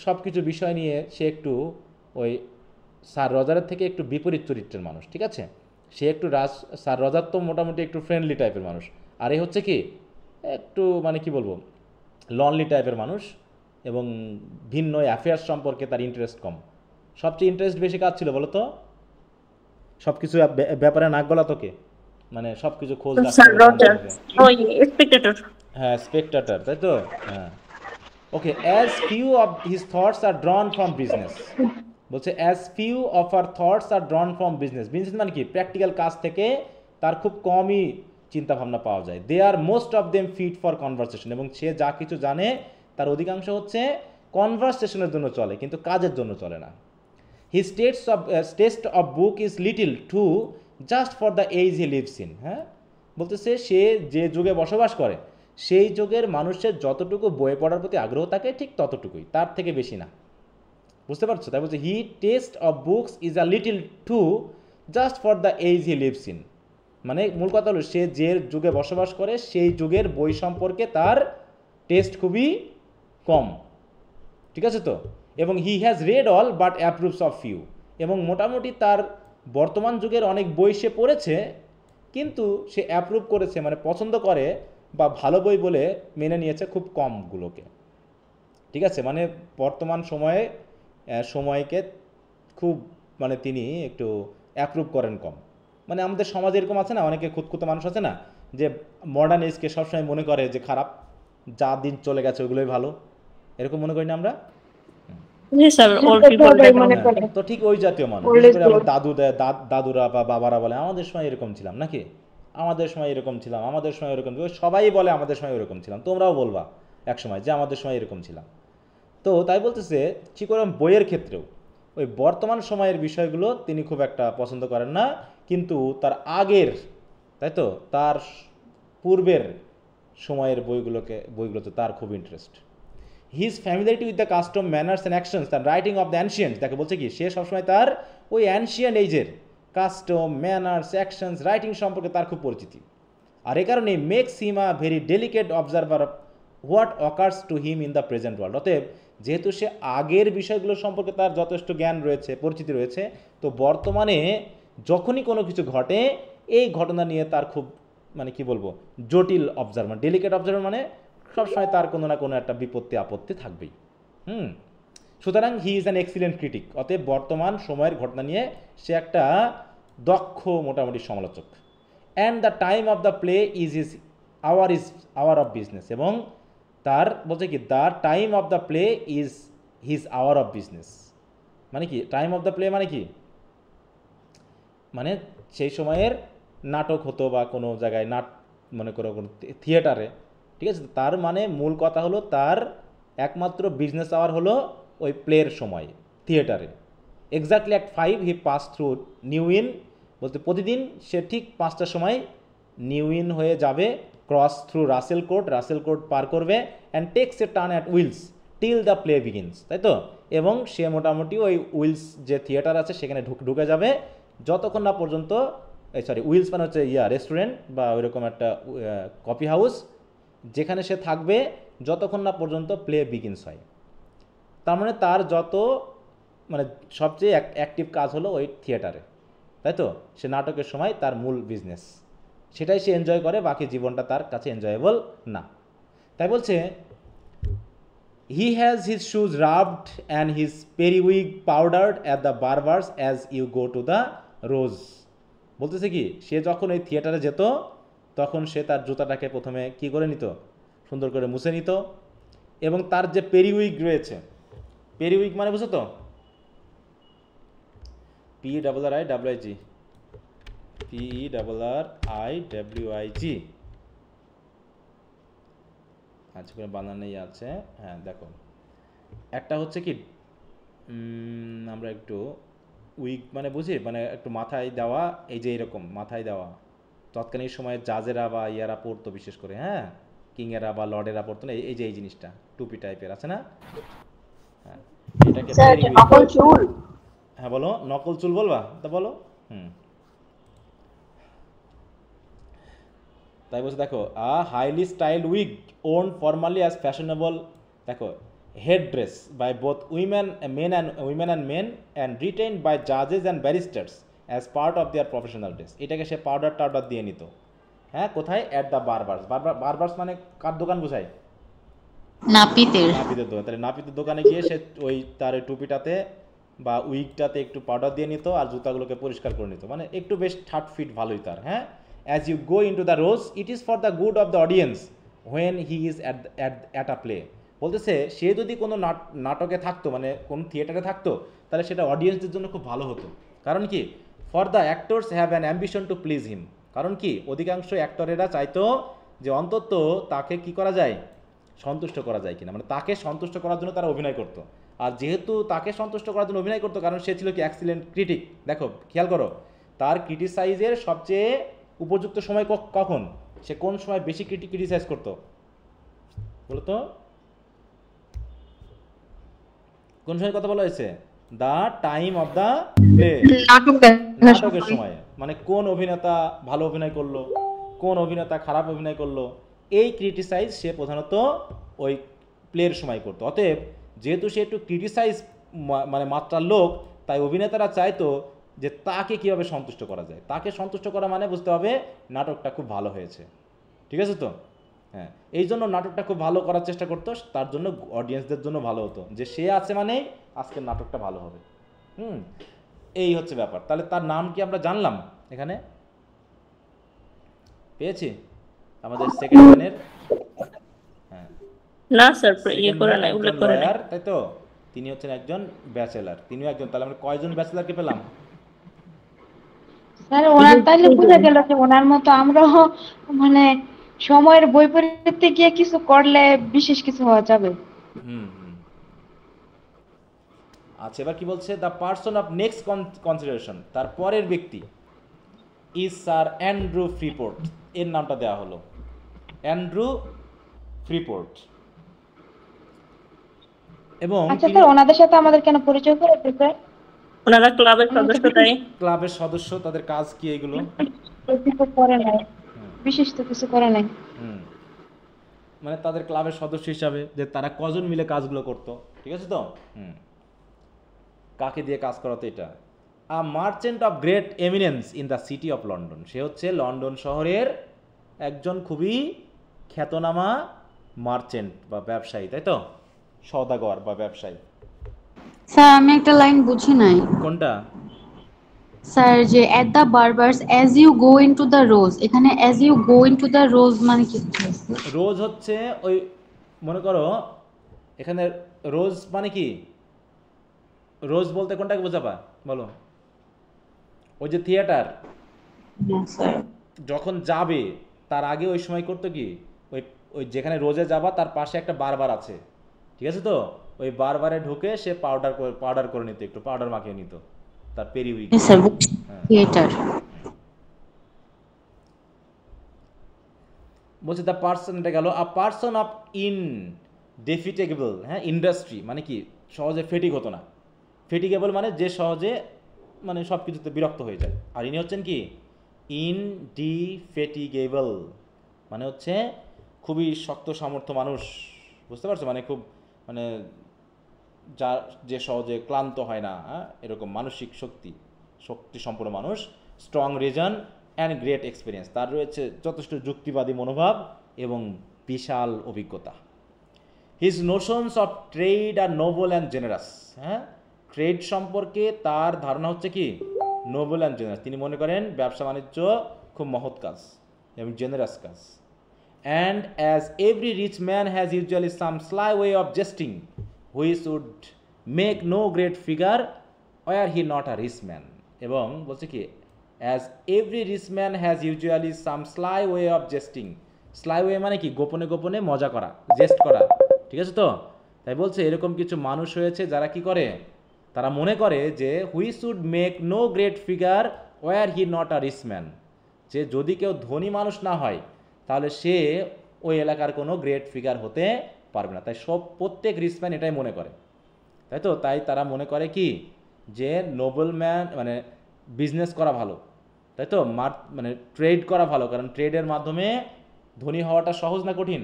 সব কিছু বিষয় নিয়ে সে একটু ওই স্যার রজারের থেকে একটু বিপরীত চরিত্রের মানুষ, ঠিক আছে? সে একটু স্যার রজার তো মোটামুটি একটু ফ্রেন্ডলি টাইপের মানুষ, আর এই হচ্ছে কি একটু মানে কি বলবো, লনলি টাইপের মানুষ, এবং ভিন্ন অ্যাফেয়ার্স সম্পর্কে তার ইন্টারেস্ট কম। সবচেয়ে ইন্টারেস্ট বেশি কাজ ছিল বলো তো, সব কিছু ব্যাপারে নাক গলা তোকে, মানে সব কিছু খোঁজ হ্যাঁ, স্পেকটেটর, তাই তো? হ্যাঁ, okay. As few of his thoughts are drawn from business, বলছে as few of our thoughts are drawn from business. Business মানে কি, প্র্যাকটিক্যাল কাজ থেকে তার খুব কমই চিন্তাভাবনা পাওয়া যায়। They are most of them fit for conversation, এবং সে যা কিছু জানে তার অধিকাংশ হচ্ছে কনভারসেশনের জন্য চলে, কিন্তু কাজের জন্য চলে না। His taste of book is little too just for the age he lives in. হ্যাঁ, বলতেছে সে যে যুগে বসবাস করে সেই যুগের মানুষের যতটুকু বই পড়ার প্রতি আগ্রহ থাকে ঠিক ততটুকুই, তার থেকে বেশি না, বুঝতে পারছো? তাই বলছে he taste of books is a little too just for the age he lives in. মানে মূল কথা হলো সে যে যুগে বসবাস করে সেই যুগের বই সম্পর্কে তার টেস্ট খুবই কম, ঠিক আছে তো? এবং he has red all but approves of few, এবং মোটামুটি তার বর্তমান যুগের অনেক বই সে পড়েছে, কিন্তু সে অ্যাপ্রুভ করেছে মানে পছন্দ করে বা ভালো বই বলে মেনে নিয়েছে খুব কমগুলোকে, ঠিক আছে? মানে বর্তমান সময়কে খুব মানে তিনি একটু অ্যাপ্রুভ করেন কম। মানে আমাদের সমাজে এরকম আছে না, অনেকে খুঁতখুঁতে মানুষ আছে না, যে মডার্ন এজকে সবসময় মনে করে যে খারাপ, যা দিন চলে গেছে ওইগুলোই ভালো, এরকম মনে করি না আমরা? তো ঠিক ওই জাতীয় মানুষ, দাদুরা বা বাবারা বলে আমাদের সময় এরকম ছিলাম, নাকি আমাদের সময় এরকম ছিলাম, আমাদের সময় এরকম, সবাই বলে আমাদের সময় এরকম ছিলাম, তোমরাও বলবা এক সময় যে আমাদের সময় এরকম ছিলাম। তো তাই বলতেছে ঠিক ওরকম বইয়ের ক্ষেত্রেও ওই বর্তমান সময়ের বিষয়গুলো তিনি খুব একটা পছন্দ করেন না, কিন্তু তার আগের, তাই তো, তার পূর্বের সময়ের বইগুলোতে তার খুব interest. His familiarity with the custom, manners and actions the writing of the ancient, তাকে বলছে কি সে সবসময় তার ওই অ্যানশিয়েন্ট এইজের কাস্টম, ম্যানার্স, অ্যাকশনস, রাইটিং সম্পর্কে তার খুব পরিচিতি। আর এ কারণে makes him a very delicate observer of what occurs to him in the present world. অতএব যেহেতু সে আগের বিষয়গুলো সম্পর্কে তার যথেষ্ট জ্ঞান রয়েছে, পরিচিতি রয়েছে, তো বর্তমানে যখনই কোনো কিছু ঘটে এই ঘটনা নিয়ে তার খুব মানে কি বলবো জটিল অবজারভার, ডেলিকেট অবজারভার, মানে সবসময় তার কোনো না কোনো একটা বিপত্তি আপত্তি থাকবেই। সুতরাং he is an excellent critic. অতএব বর্তমান সময়ের ঘটনা নিয়ে সে একটা দক্ষ মোটামুটি সমালোচক। And the time of the play is hour of business, এবং তার বলছে কি the time of the play is his hour of business. মানে কি টাইম অফ দ্য প্লে মানে কি, মানে সেই সময়ের নাটক হতো বা কোনো জায়গায় মনে করো কোনো থিয়েটারে, ঠিক আছে, তার মানে মূল কথা হলো তার একমাত্র বিজনেস আওয়ার হলো ওই প্লের সময় থিয়েটারে। Exactly at 5 he pass through new in, বলতে প্রতিদিন সে ঠিক 5টার সময় নিউ ইন হয়ে যাবে, ক্রস থ্রু রাসেল কোর্ট পার করবে, and takes a turn at Will's till the play begins, তাই তো, এবং সে মোটামুটি ওই উইলস যে থিয়েটার আছে সেখানে ঢুকে যাবে যতক্ষণ না পর্যন্ত, উইলস মানে হচ্ছে রেস্টুরেন্ট বা ওইরকম একটা কফি হাউস, যেখানে সে থাকবে যতক্ষণ না পর্যন্ত প্লে বিগিনস হয়। তার মানে তার মানে সবচেয়ে অ্যাক্টিভ কাজ হলো ওই থিয়েটারে, তাই তো, সে নাটকের সময় তার মূল বিজনেস, সেটাই সে এনজয় করে, বাকি জীবনটা তার কাছে এনজয়েবল না। তাই বলছে he has his shoes rubbed and his periwig powdered at the barbers as you go to the rose. বলতেছে কি সে যখন ওই থিয়েটারে যেত তখন সে তার জুতাটাকে প্রথমে কি করে নিত, সুন্দর করে মুছে নিত, এবং তার যে পেরিউইগ রয়েছে, পেরিউইগ মানে বুঝো তো, PERRIWIG, আচ্ছা কোনো বানানেই আছে, হ্যাঁ দেখো একটা হচ্ছে কি আমরা একটু উইগ মানে বুঝি, মানে একটু মাথায় দেওয়া, এই যে এরকম মাথায় দেওয়া, তৎকালীন সময়ে জাজেরা বা ইয়ারা পড়তো বিশেষ করে, হ্যাঁ কিংয়েরা বা লর্ডেরা পড়তো না, এই যে এই জিনিসটা টুপি টাইপের আছে না, হ্যাঁ এটাকে নকল চুল। হ্যাঁ বলো, নকল চুল বলবা তা বলো। তাই বলছে দেখো a highly styled wig worn formerly as fashionable, দেখো head dress by both women and men and retained by জাজেস and barristers as part of their professional dress. এটাকে সে পাউডার দিয়ে নিত, হ্যাঁ কোথায়, অ্যাট দ্য বারবার্স। বারবার্স মানে কার দোকান বোঝায়, নাপিতের দোকান। তাহলে নাপিতের দোকানে গিয়ে সে ওই তার ওই টুপিটাতে বা উইগটাতে একটু পাউডার দিয়ে নিত আর জুতাগুলোকে পরিষ্কার করে নিত, মানে একটু বেশ ঠাট ফিট ভালোই তার, হ্যাঁ। As you go into the Rose it is for the good of the audience when he is at a play. বলতেছে সে যদি কোনো নাটকে থাকতো, মানে কোনো থিয়েটারে থাকতো, তাহলে সেটা অডিয়েন্সদের জন্য খুব ভালো হতো। কারণ কি, for the actors have an ambition to please him. কারণ কি, অধিকাংশ অ্যাক্টরেরা চাইতো যে অন্তত তাকে কি করা যায়, সন্তুষ্ট করা যায় কিনা, মানে তাকে সন্তুষ্ট করার জন্য তারা অভিনয় করতো। আর যেহেতু তাকে সন্তুষ্ট করার জন্য অভিনয় করতো, কারণ সে ছিল কি এক্সিলেন্ট ক্রিটিক। দেখো খেয়াল করো, তার ক্রিটিসাইজের সবচেয়ে উপযুক্ত সময় কখন, সে কোন সময় বেশি ক্রিটিসাইজ করতো বলো তো, কোন সময় কথা বলা হয়েছে, the time of the play, নাটকের সময়। মানে কোন অভিনেতা ভালো অভিনয় করলো, কোন অভিনেতা খারাপ অভিনয় করলো, এই ক্রিটিসাইজ সে প্রধানত ওই প্লের সময় করতো। অতএব যেহেতু সে একটু ক্রিটিসাইজ মানে মাত্রার লোক, তাই অভিনেতারা চাইতো যে তাকে কীভাবে সন্তুষ্ট করা যায়। তাকে সন্তুষ্ট করা মানে বুঝতে হবে নাটকটা খুব ভালো হয়েছে, ঠিক আছে তো, হ্যাঁ। এই জন্য নাটকটা খুব ভালো করার চেষ্টা করতো, তার জন্য অডিয়েন্সদের জন্য ভালো হতো যে সে আছে মানে আজকের নাটকটা ভালো হবে। এই হচ্ছে ব্যাপার। তাহলে তার নাম কি আমরা জানলাম এখানে, পেয়েছি আমাদের সেকেন্ড ম্যানের, হ্যাঁ না স্যার ইয়ে করে নাই, উল্লেখ করে নাই, তাই তো, তিনি হচ্ছেন একজন ব্যাচেলার, তিনিও একজন। তাহলে আমরা কয়জন ব্যাচেলারকে পেলাম, স্যার ওনার তাইলে বোঝা গেল যে ওনার মতো আমরাও মানে সময়ের বৈপরীত্যে গিয়ে কিছু করলে বিশেষ কিছু হওয়া যাবে। আচ্ছা, এবার কি বলছে, the person of next consideration, তার পরের ব্যক্তি ইজ স্যার অ্যান্ড্রু ফ্রিপোর্ট, এর নামটা দেওয়া হলো অ্যান্ড্রু ফ্রিপোর্ট। এবং আচ্ছা স্যার, ওনাদের সাথে আমাদের কেন পরিচয় করে দিতে? ওনারা ক্লাবের সদস্য, তাই ক্লাবের সদস্য, তাদের কাজ কি এগুলো? কিছু করে নাই, বিশেষ তো কিছু করে নাই। মানে তাদের ক্লাবের সদস্য হিসাবে যে তারা কজন মিলে কাজগুলো করতো, ঠিক আছে তো? কাকে দিয়ে কাজ করাতো এটা? A merchant of great eminence in the city of London, সে হচ্ছে লন্ডন শহরের একজন খুবই খ্যাতনামা মার্চেন্ট বা ব্যবসায়ী, তাই তো? সওদাগর বা ব্যবসায়ী। স্যার আমি একটা লাইন বুঝি নাই। কোনটা? স্যার যে at the barbers as you go into the rose, এখানে as you go into the rose মানে কি? রোজ হচ্ছে ওই, মনে করো এখানে রোজ মানে কি? রোজ বলতে কোনটাকে বোঝাবা বলো? ওই যে থিয়েটার যখন যাবে তার আগে ওই সময় করতো কি, ওই ওই যেখানে রোজে যাবা তার পাশে একটা বারবার আছে, ঠিক আছে তো? ওই বারবারে ঢুকে সে পাউডার করে নিত, একটু পাউডার মাখিয়ে নিত তার পেরিউইক। থিয়েটার। বলছে দ্য পার্সন, এটা গেল আ পার্সন অফ ইনডেফিটেবল, হ্যাঁ, ইন্ডাস্ট্রি মানে কি সহজে ফেটিক হতো না। ফেটিগেবল মানে যে সহজে মানে সব কিছুতে বিরক্ত হয়ে যায়। আর ইনি হচ্ছেন কি ইনডিফেটিগেবল, মানে হচ্ছে খুবই শক্ত সামর্থ্য মানুষ, বুঝতে পারছো? মানে খুব মানে যা যে সহজে ক্লান্ত হয় না, হ্যাঁ, এরকম মানসিক শক্তি সম্পন্ন মানুষ। Strong reason and great experience, তার রয়েছে যথেষ্ট যুক্তিবাদী মনোভাব এবং বিশাল অভিজ্ঞতা। His notions of trade are noble and generous, হ্যাঁ, ট্রেড সম্পর্কে তার ধারণা হচ্ছে কি নোবেল অ্যান্ড জেনারাস, তিনি মনে করেন ব্যবসা বাণিজ্য খুব মহৎ কাজ এবং জেনারাস কাজ। And as every rich man has usually some sly way of jesting which would make no great figure were he not a rich man. এবং বলছে কি as every rich man has usually some sly way of jesting, sly way মানে কি গোপনে গোপনে মজা করা, জেস্ট করা, ঠিক আছে তো? তাই বলছে এরকম কিছু মানুষ হয়েছে যারা কি করে, তারা মনে করে যে who should make no great figure were he not a rich man, যে যদি কেউ ধনী মানুষ না হয় তাহলে সে ওই এলাকার কোনো গ্রেট ফিগার হতে পারবে না। তাই প্রত্যেক রিচ ম্যান এটাই মনে করে, তাই তো? তাই তারা মনে করে কি যে নোবেল ম্যান মানে বিজনেস করা ভালো, তাই তো? মানে ট্রেড করা ভালো, কারণ ট্রেডের মাধ্যমে ধনী হওয়াটা সহজ না কঠিন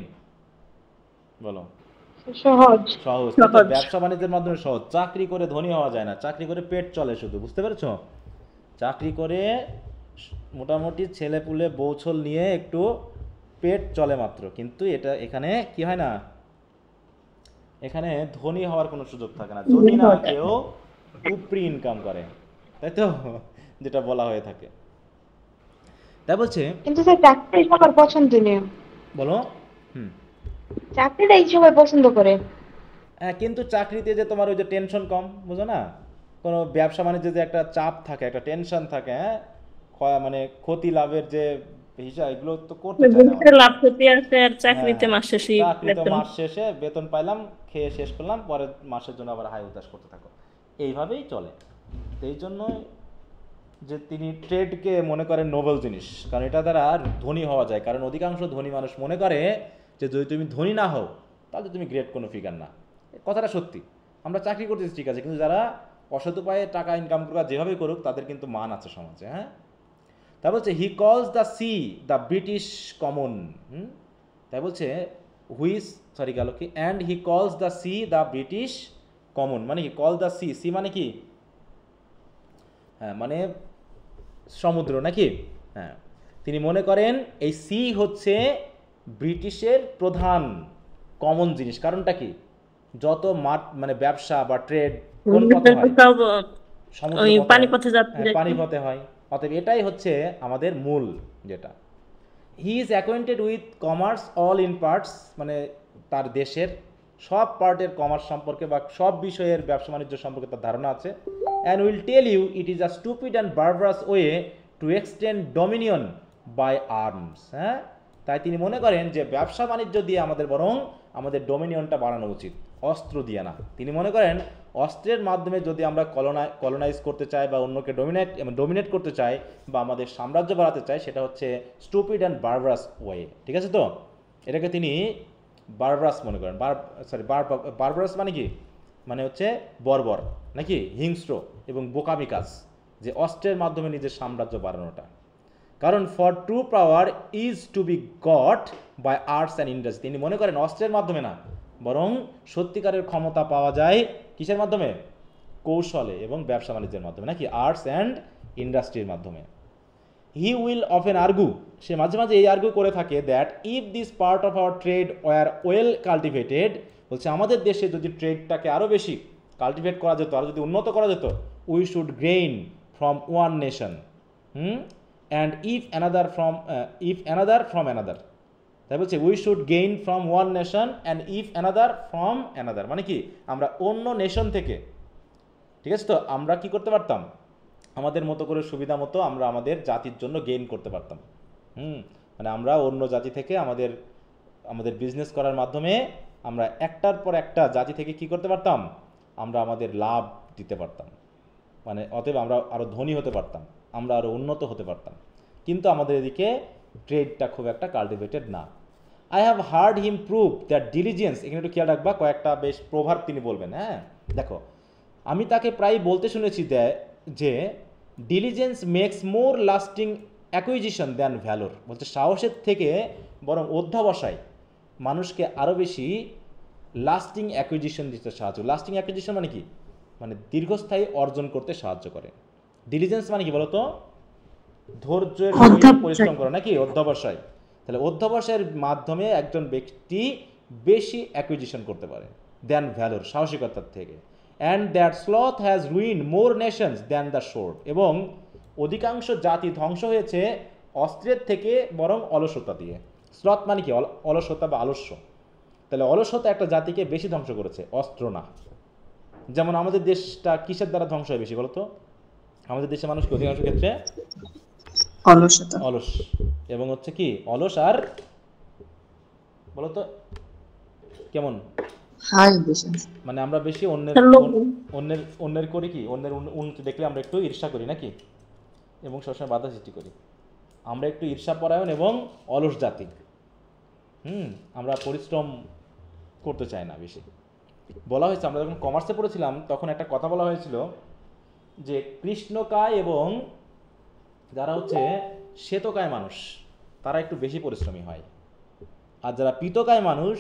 বলো? সহজ। ব্যবসা বাণিজ্যের মাধ্যমে সহজ। চাকরি করে ধনী হওয়া যায় না, চাকরি করে পেট চলে শুধু, বুঝতে পেরেছো? চাকরি করে মোটামুটি ছেলে পুলে বৌছল নিয়ে একটু পেট চলে মাত্র, কিন্তু এটা এখানে কি হয় না, এখানে ধনী হওয়ার কোনো সুযোগ থাকে না যদি না কেউ উপরি ইনকাম করে, তাই তো? যেটা বলা হয়ে থাকে। তাই বলছে কিন্তু স্যার চাকরি সবার পছন্দনীয়, বলো। চাকরিটা এই সবাই পছন্দ করে। কিন্তু চাকরিতে যে তোমার ওই যে টেনশন কম, বুঝো না? কোনো ব্যবসা বাণিজ্যে যে একটা চাপ থাকে, একটা টেনশন থাকে, হ্যাঁ, মানে ক্ষতি লাভের যে হিসাব, এগুলো তো করতে চায় না। লাভ ক্ষতি আছে, আর চাকরিতে মাস শেষে মাস শেষে বেতন পাইলাম, খেয়ে শেষ করলাম, পরের মাসের জন্য আবার হাই উতাস করতে থাকো, এইভাবেই চলে। এই জন্য যে তিনি ট্রেডকে মনে করেন নোবেল জিনিস, কারণ এটা দ্বারা ধনী হওয়া যায়। কারণ অধিকাংশ ধনী মানুষ মনে করে যে যদি তুমি ধনী না হও তাহলে তুমি গ্রেট কোনো ফিগার না। কথাটা সত্যি, আমরা চাকরি করতেছি ঠিক আছে, কিন্তু যারা অসৎ উপায়ে টাকা ইনকাম করুক, যেভাবে করুক, তাদের কিন্তু মান আছে সমাজে, হ্যাঁ। তাই বলছে হি calls the sea the British common, তাই বলছে গেল কি and he calls the sea the British common, মানে কি কল দ্য সি, সি মানে কি, হ্যাঁ, মানে সমুদ্র নাকি, হ্যাঁ। তিনি মনে করেন এই সি হচ্ছে ব্রিটিশের প্রধান কমন জিনিস। কারণটা কি, যত মানে ব্যবসা বা ট্রেড কোন পথে হয়, পানিপথে হয়, অতএব এটাই হচ্ছে আমাদের মূল যেটা। He is acquainted with commerce all in parts, মানে তার দেশের সব পার্টের কমার্স সম্পর্কে বা সব বিষয়ের ব্যবসা বাণিজ্য সম্পর্কে তার ধারণা আছে। And will tell you it is a stupid and barbarous way to extend dominion by arms, হ্যাঁ, তাই তিনি মনে করেন যে ব্যবসা বাণিজ্য দিয়ে আমাদের বরং আমাদের ডোমিনিয়নটা বাড়ানো উচিত, অস্ত্র দিয়ে না। তিনি মনে করেন অস্ত্রের মাধ্যমে যদি আমরা কলোনাইজ করতে চাই বা অন্যকে ডোমিনেট করতে চাই বা আমাদের সাম্রাজ্য বাড়াতে চাই, সেটা হচ্ছে স্টুপিড অ্যান্ড বারবারাস ওয়ে। ঠিক আছে তো, এটাকে তিনি বারবারাস মনে করেন। বারবারাস মানে কি, মানে হচ্ছে বর্বর নাকি হিংস্র এবং বোকামি কাজ, যে অস্ত্রের মাধ্যমে নিজের সাম্রাজ্য বাড়ানোটা। কারণ for true power is to be got by arts and industry. তিনি মনে করেন অস্ত্রের মাধ্যমে না, বরং সত্যিকারের ক্ষমতা পাওয়া যায় কিসের মাধ্যমে? কৌশলে এবং ব্যবসা বাণিজ্যের মাধ্যমে নাকি আর্টস অ্যান্ড ইন্ডাস্ট্রির মাধ্যমে। হি উইল অফেন আর্গু, সে মাঝে মাঝে এই আর্গু করে থাকে that if this part of our trade war well cultivated, বলছে আমাদের দেশে যদি ট্রেডটাকে আরও বেশি কাল্টিভেট করা যেত, আরও যদি উন্নত করা যেত, we should gain from one nation and if another from another. তাই বলছে we should gain from one nation and if another from another, মানে কি আমরা অন্য নেশন থেকে, ঠিক আছে তো, আমরা কি করতে পারতাম, আমাদের মতো করে সুবিধা মতো আমরা আমাদের জাতির জন্য গেইন করতে পারতাম। মানে আমরা অন্য জাতি থেকে আমাদের বিজনেস করার মাধ্যমে আমরা একটার পর একটা জাতি থেকে কি করতে পারতাম, আমরা আমাদের লাভ দিতে পারতাম। মানে অতএব আমরা আরও ধনী হতে পারতাম, আমরা আরও উন্নত হতে পারতাম। কিন্তু আমাদের এদিকে ট্রেডটা খুব একটা কাল্টিভেটেড না। I have heard him prove that diligence, এখানে একটু খেয়াল রাখবা, কয়েকটা বেশ প্রভাব তিনি বলবেন। হ্যাঁ দেখো, আমি তাকে প্রায় বলতে শুনেছি যে ডিলিজেন্স মেক্স মোর লাস্টিং অ্যাকুইজিশন দ্যান ভ্যালোর। বলছে সাহসের থেকে বরং অধ্যবসায় মানুষকে আরও বেশি লাস্টিং অ্যাকুইজিশন দিতে সাহায্য। লাস্টিং অ্যাকুইজিশন মানে কি, মানে দীর্ঘস্থায়ী অর্জন করতে সাহায্য করে। ডিলিজেন্স মানে কি বলতো, ধৈর্যের পরিশ্রম করা নাকি অধ্যবসায়। তাহলে অধ্যবসায়ের মাধ্যমে একজন ব্যক্তি বেশি অ্যাকুইজিশন করতে পারে দ্যান ভ্যালোর, সাহসিকতার থেকে। And that sloth has ruin more Nations than the শোর্ড, এবং অধিকাংশ জাতি ধ্বংস হয়েছে অস্ত্রের থেকে বরং অলসতা দিয়ে। স্লথ মানে কি, অলসতা বা আলস্য। তাহলে অলসতা একটা জাতিকে বেশি ধ্বংস করেছে, অস্ত্র না। যেমন আমাদের দেশটা কিসের দ্বারা ধ্বংস হয় বেশি বলতো? আমাদের দেশের মানুষকে অধিকাংশ ক্ষেত্রে অলস, এবং হচ্ছে কি অলস আর বলতো কেমন, মানে আমরা বেশি অন্যের করি কি, অন্যের উন্নতি দেখলে আমরা একটু ঈর্ষা করি নাকি, এবং সবসময় বাধা সৃষ্টি করি। আমরা একটু ঈর্ষাপরায়ণ এবং অলস জাতি। আমরা পরিশ্রম করতে চাই না বেশি। বলা হয়েছে, আমরা যখন কমার্সে পড়েছিলাম তখন একটা কথা বলা হয়েছিল যে কৃষ্ণকায় এবং যারা হচ্ছে শ্বেতকায় মানুষ তারা একটু বেশি পরিশ্রমী হয়, আর যারা পীতকায় মানুষ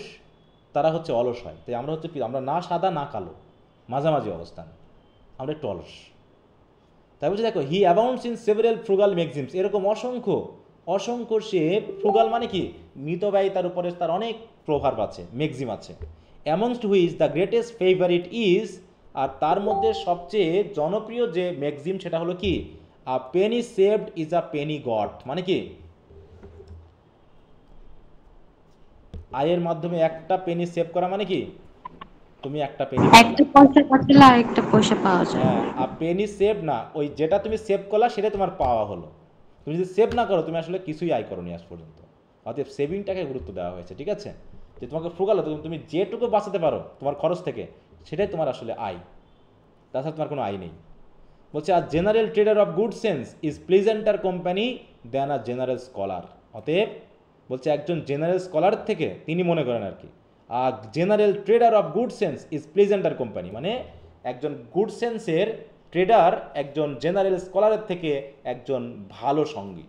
তারা হচ্ছে অলস হয়। তাই আমরা হচ্ছে, আমরা না সাদা না কালো, মাঝামাঝি অবস্থান, আমরা একটু অলস। তাই বলছে দেখো, he abounds in several frugal maxims, এরকম অসংখ্য সে, ফ্রুগাল মানে কি মিতব্যয়িতার উপরে তার অনেক প্রভাব আছে, ম্যাক্সিম আছে। Amongst which the greatest favourite is, আর তার মধ্যে সবচেয়ে জনপ্রিয় যে ম্যাক্সিম সেটা হলো কি, a penny saved is a penny got, মানে কি আয়ের মাধ্যমে একটা পেনি সেভ করা মানে কি তুমি একটা পেনি, একটা পয়সা কাটলে আরেকটা পয়সা পাওয়া যায়। হ্যাঁ, আর পেনি সেভ না, ওই যেটা তুমি সেভ করলা সেটা তোমার পাওয়া হলো। তুমি যদি সেভ না করো তুমি আসলে কিছুই আয় করো নি আজ পর্যন্ত। অতএব সেভিংটাকে গুরুত্ব দেওয়া হয়েছে, ঠিক আছে, যে তোমাকে ফ্রুগাল হতো, তুমি যেটুকু বাঁচাতে পারো তোমার খরচ থেকে সেটাই তোমার আসলে আয়, তাছাড়া তোমার কোনো আয় নেই। বলছে আর general trader of good sense is pleasanter company than a general scholar. অতএব বলছে একজন জেনারেল স্কলার থেকে তিনি মনে করেন আর কি, আর general trader of good sense is pleasanter company, মানে একজন গুড সেন্সের ট্রেডার একজন জেনারেল স্কলারের থেকে একজন ভালো সঙ্গী,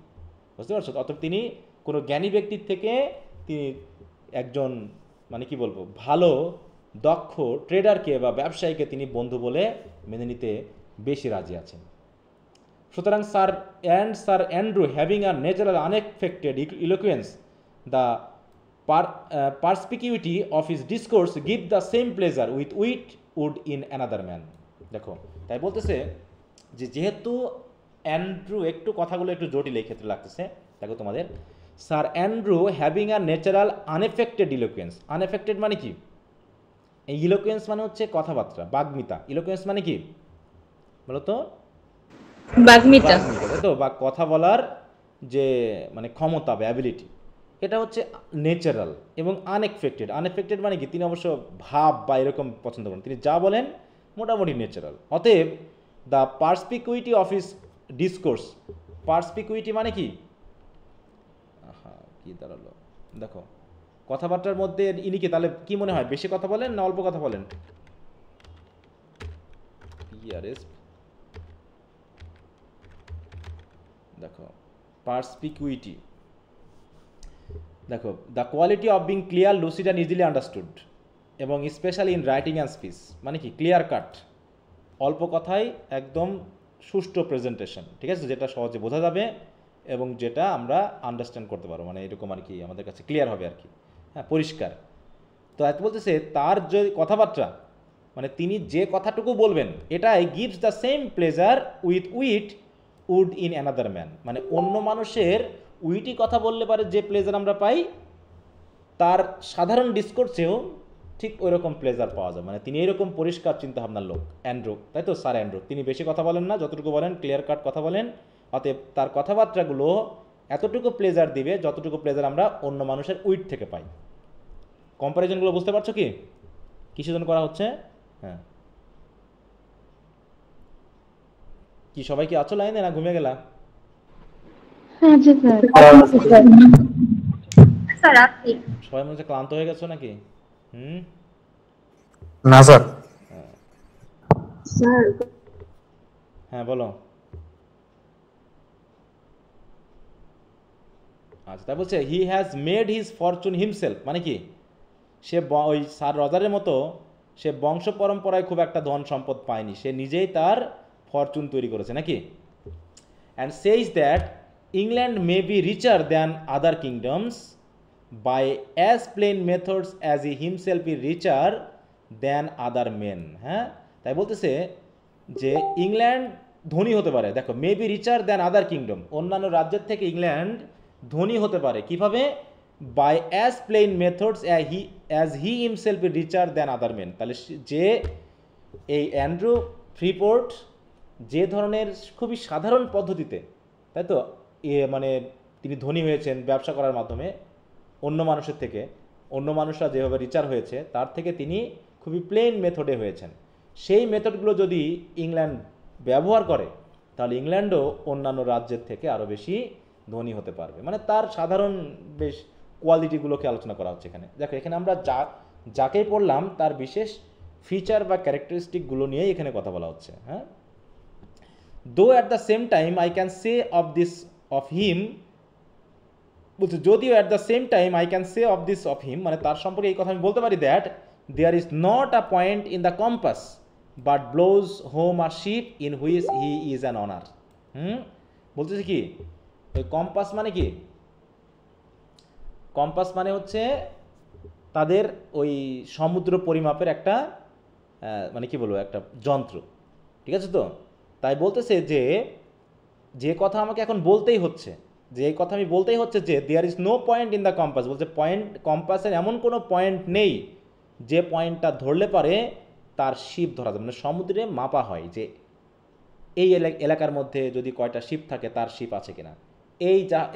বুঝতে পারছো? অতএব তিনি কোনো জ্ঞানী ব্যক্তির থেকে তিনি একজন, মানে কি বলবো, ভালো দক্ষ ট্রেডারকে বা ব্যবসায়ীকে তিনি বন্ধু বলে মেনে নিতে বেশি রাজি আছেন। সুতরাং sir Andrew having a natural unaffected eloquence, the perspicuity of his discourse give the same pleasure with would in another man. দেখো, তাই বলতেছে যে যেহেতু অ্যান্ড্রু, একটু কথাগুলো একটু জটিল এই ক্ষেত্রে লাগতেছে, দেখো তোমাদের, sir Andrew having a natural unaffected eloquence. Unaffected মানে কি, এই ইলোকুয়েন্স মানে হচ্ছে কথাবার্তা, বাগ্মিতা। ইলোকুয়েন্স মানে কি বলতো, বাগ্মিতা, তাই তো, বা কথা বলার যে মানে ক্ষমতা বা অ্যাবিলিটি, এটা হচ্ছে ন্যাচারাল এবং আনএক্সপেক্টেড। আনএক্সপেক্টেড মানে কি, তিনি অবশ্য ভাব বা এরকম পছন্দ করেন, তিনি যা বলেন মোটামুটি ন্যাচারাল। অতএব দ্য পার্সপিকুইটি অফ হিস ডিসকোর্স, পার্সপিকুইটি মানে কি, কি দাঁড়ালো দেখো, কথাবার্তার মধ্যে ইনি কি, তাহলে কি মনে হয় বেশি কথা বলেন না অল্প কথা বলেন? দেখো পার্সপিকুইটি, দেখো the quality of being clear, lucid and easily understood, এবং specially in writing and speech, মানে কি ক্লিয়ার কাট, অল্প কথায় একদম সুষ্ঠু প্রেজেন্টেশন, ঠিক আছে, যেটা সহজে বোঝা যাবে এবং যেটা আমরা আন্ডারস্ট্যান্ড করতে পারবো, মানে এরকম আর কি আমাদের কাছে ক্লিয়ার হবে আর কি, হ্যাঁ পরিষ্কার। তো এত বলতেছে তার যে কথাবার্তা, মানে তিনি যে কথাটুকু বলবেন এটাই gives the same pleasure with would in another man, মানে অন্য মানুষের উইটি কথা বললে পারে যে প্লেজার আমরা পাই, তার সাধারণ ডিসকোর্সেও ঠিক ওই রকম প্লেজার পাওয়া যায়। মানে তিনি এরকম পরিষ্কার চিন্তাভাবনার লোক অ্যান্ড্রু, তাই তো স্যার অ্যান্ড্রু, তিনি বেশি কথা বলেন না, যতটুকু বলেন ক্লিয়ার কাট কথা বলেন, অতএব তার কথাবার্তাগুলো এতটুকু প্লেজার দিবে যতটুকু প্লেজার আমরা অন্য মানুষের উইট থেকে পাই। কম্প্যারিজনগুলো বুঝতে পারছো কি, কিসের জন্য করা হচ্ছে? হ্যাঁ, কি সবাই কি আছো লাইনে না ঘুমিয়ে গেলা? হ্যাঁ জি স্যার। স্যার আপনি সবাই মনে হচ্ছে ক্লান্ত হয়ে গেছো নাকি? না স্যার। স্যার হ্যাঁ বলো। আচ্ছা, তাই বলছে he has made his Fortune himself, মানে কি সে ওই স্যার রজারের মতো সে বংশ পরম্পরায় খুব একটা ধন সম্পদ পায়নি, সে নিজেই তার ফরচুন তৈরি করেছে নাকি। And says that England may be richer than other kingdoms by as plain methods as he himself is richer than other men. হ্যাঁ, তাই বলতেছে যে ইংল্যান্ড ধনী হতে পারে, দেখো may be richer than other kingdom, অন্যান্য রাজ্যের থেকে ইংল্যান্ড ধনী হতে পারে কিভাবে, by as plain methods as he himself is richer than other men. তাহলে যে এই অ্যান্ড্রু ফ্রিপোর্ট যে ধরনের খুবই সাধারণ পদ্ধতিতে, তাই তো মানে তিনি ধনী হয়েছেন ব্যবসা করার মাধ্যমে অন্য মানুষের থেকে, অন্য মানুষরা যেভাবে রিচার হয়েছে তার থেকে তিনি খুবই প্লেন মেথডে হয়েছেন, সেই মেথডগুলো যদি ইংল্যান্ড ব্যবহার করে তাহলে ইংল্যান্ডও অন্যান্য রাজ্যের থেকে আরও বেশি ধনী হতে পারবে। মানে তার সাধারণ বেশ কোয়ালিটিগুলোকে আলোচনা করা হচ্ছে এখানে। দেখো এখানে আমরা যাকেই পড়লাম তার বিশেষ ফিচার বা ক্যারেক্টারিস্টিকগুলো নিয়েই এখানে কথা বলা হচ্ছে। হ্যাঁ, though at the same time I can say of him, বলছে যদিও at the same time I can say of him, মানে তার সম্পর্কে এই কথা আমি বলতে পারি that there is not a point in the compass but blows home a ship in which he is an owner. বলতেছে কি, ওই কম্পাস মানে কি, কম্পাস মানে হচ্ছে তাদের ওই সমুদ্র পরিমাপের একটা মানে কি বলবো একটা যন্ত্র, ঠিক আছে তো। তাই বলতেছে যে কথা আমাকে এখন বলতেই হচ্ছে, যে এই কথা আমি বলতেই হচ্ছে যে there is no point in the compass, বলছে কম্পাসের এমন কোনো পয়েন্ট নেই যে পয়েন্টটা ধরলে পারে তার শিপ ধরা যায়, মানে সমুদ্রে মাপা হয় যে এই এলাকার মধ্যে যদি কয়টা শিপ থাকে তার শিপ আছে কিনা,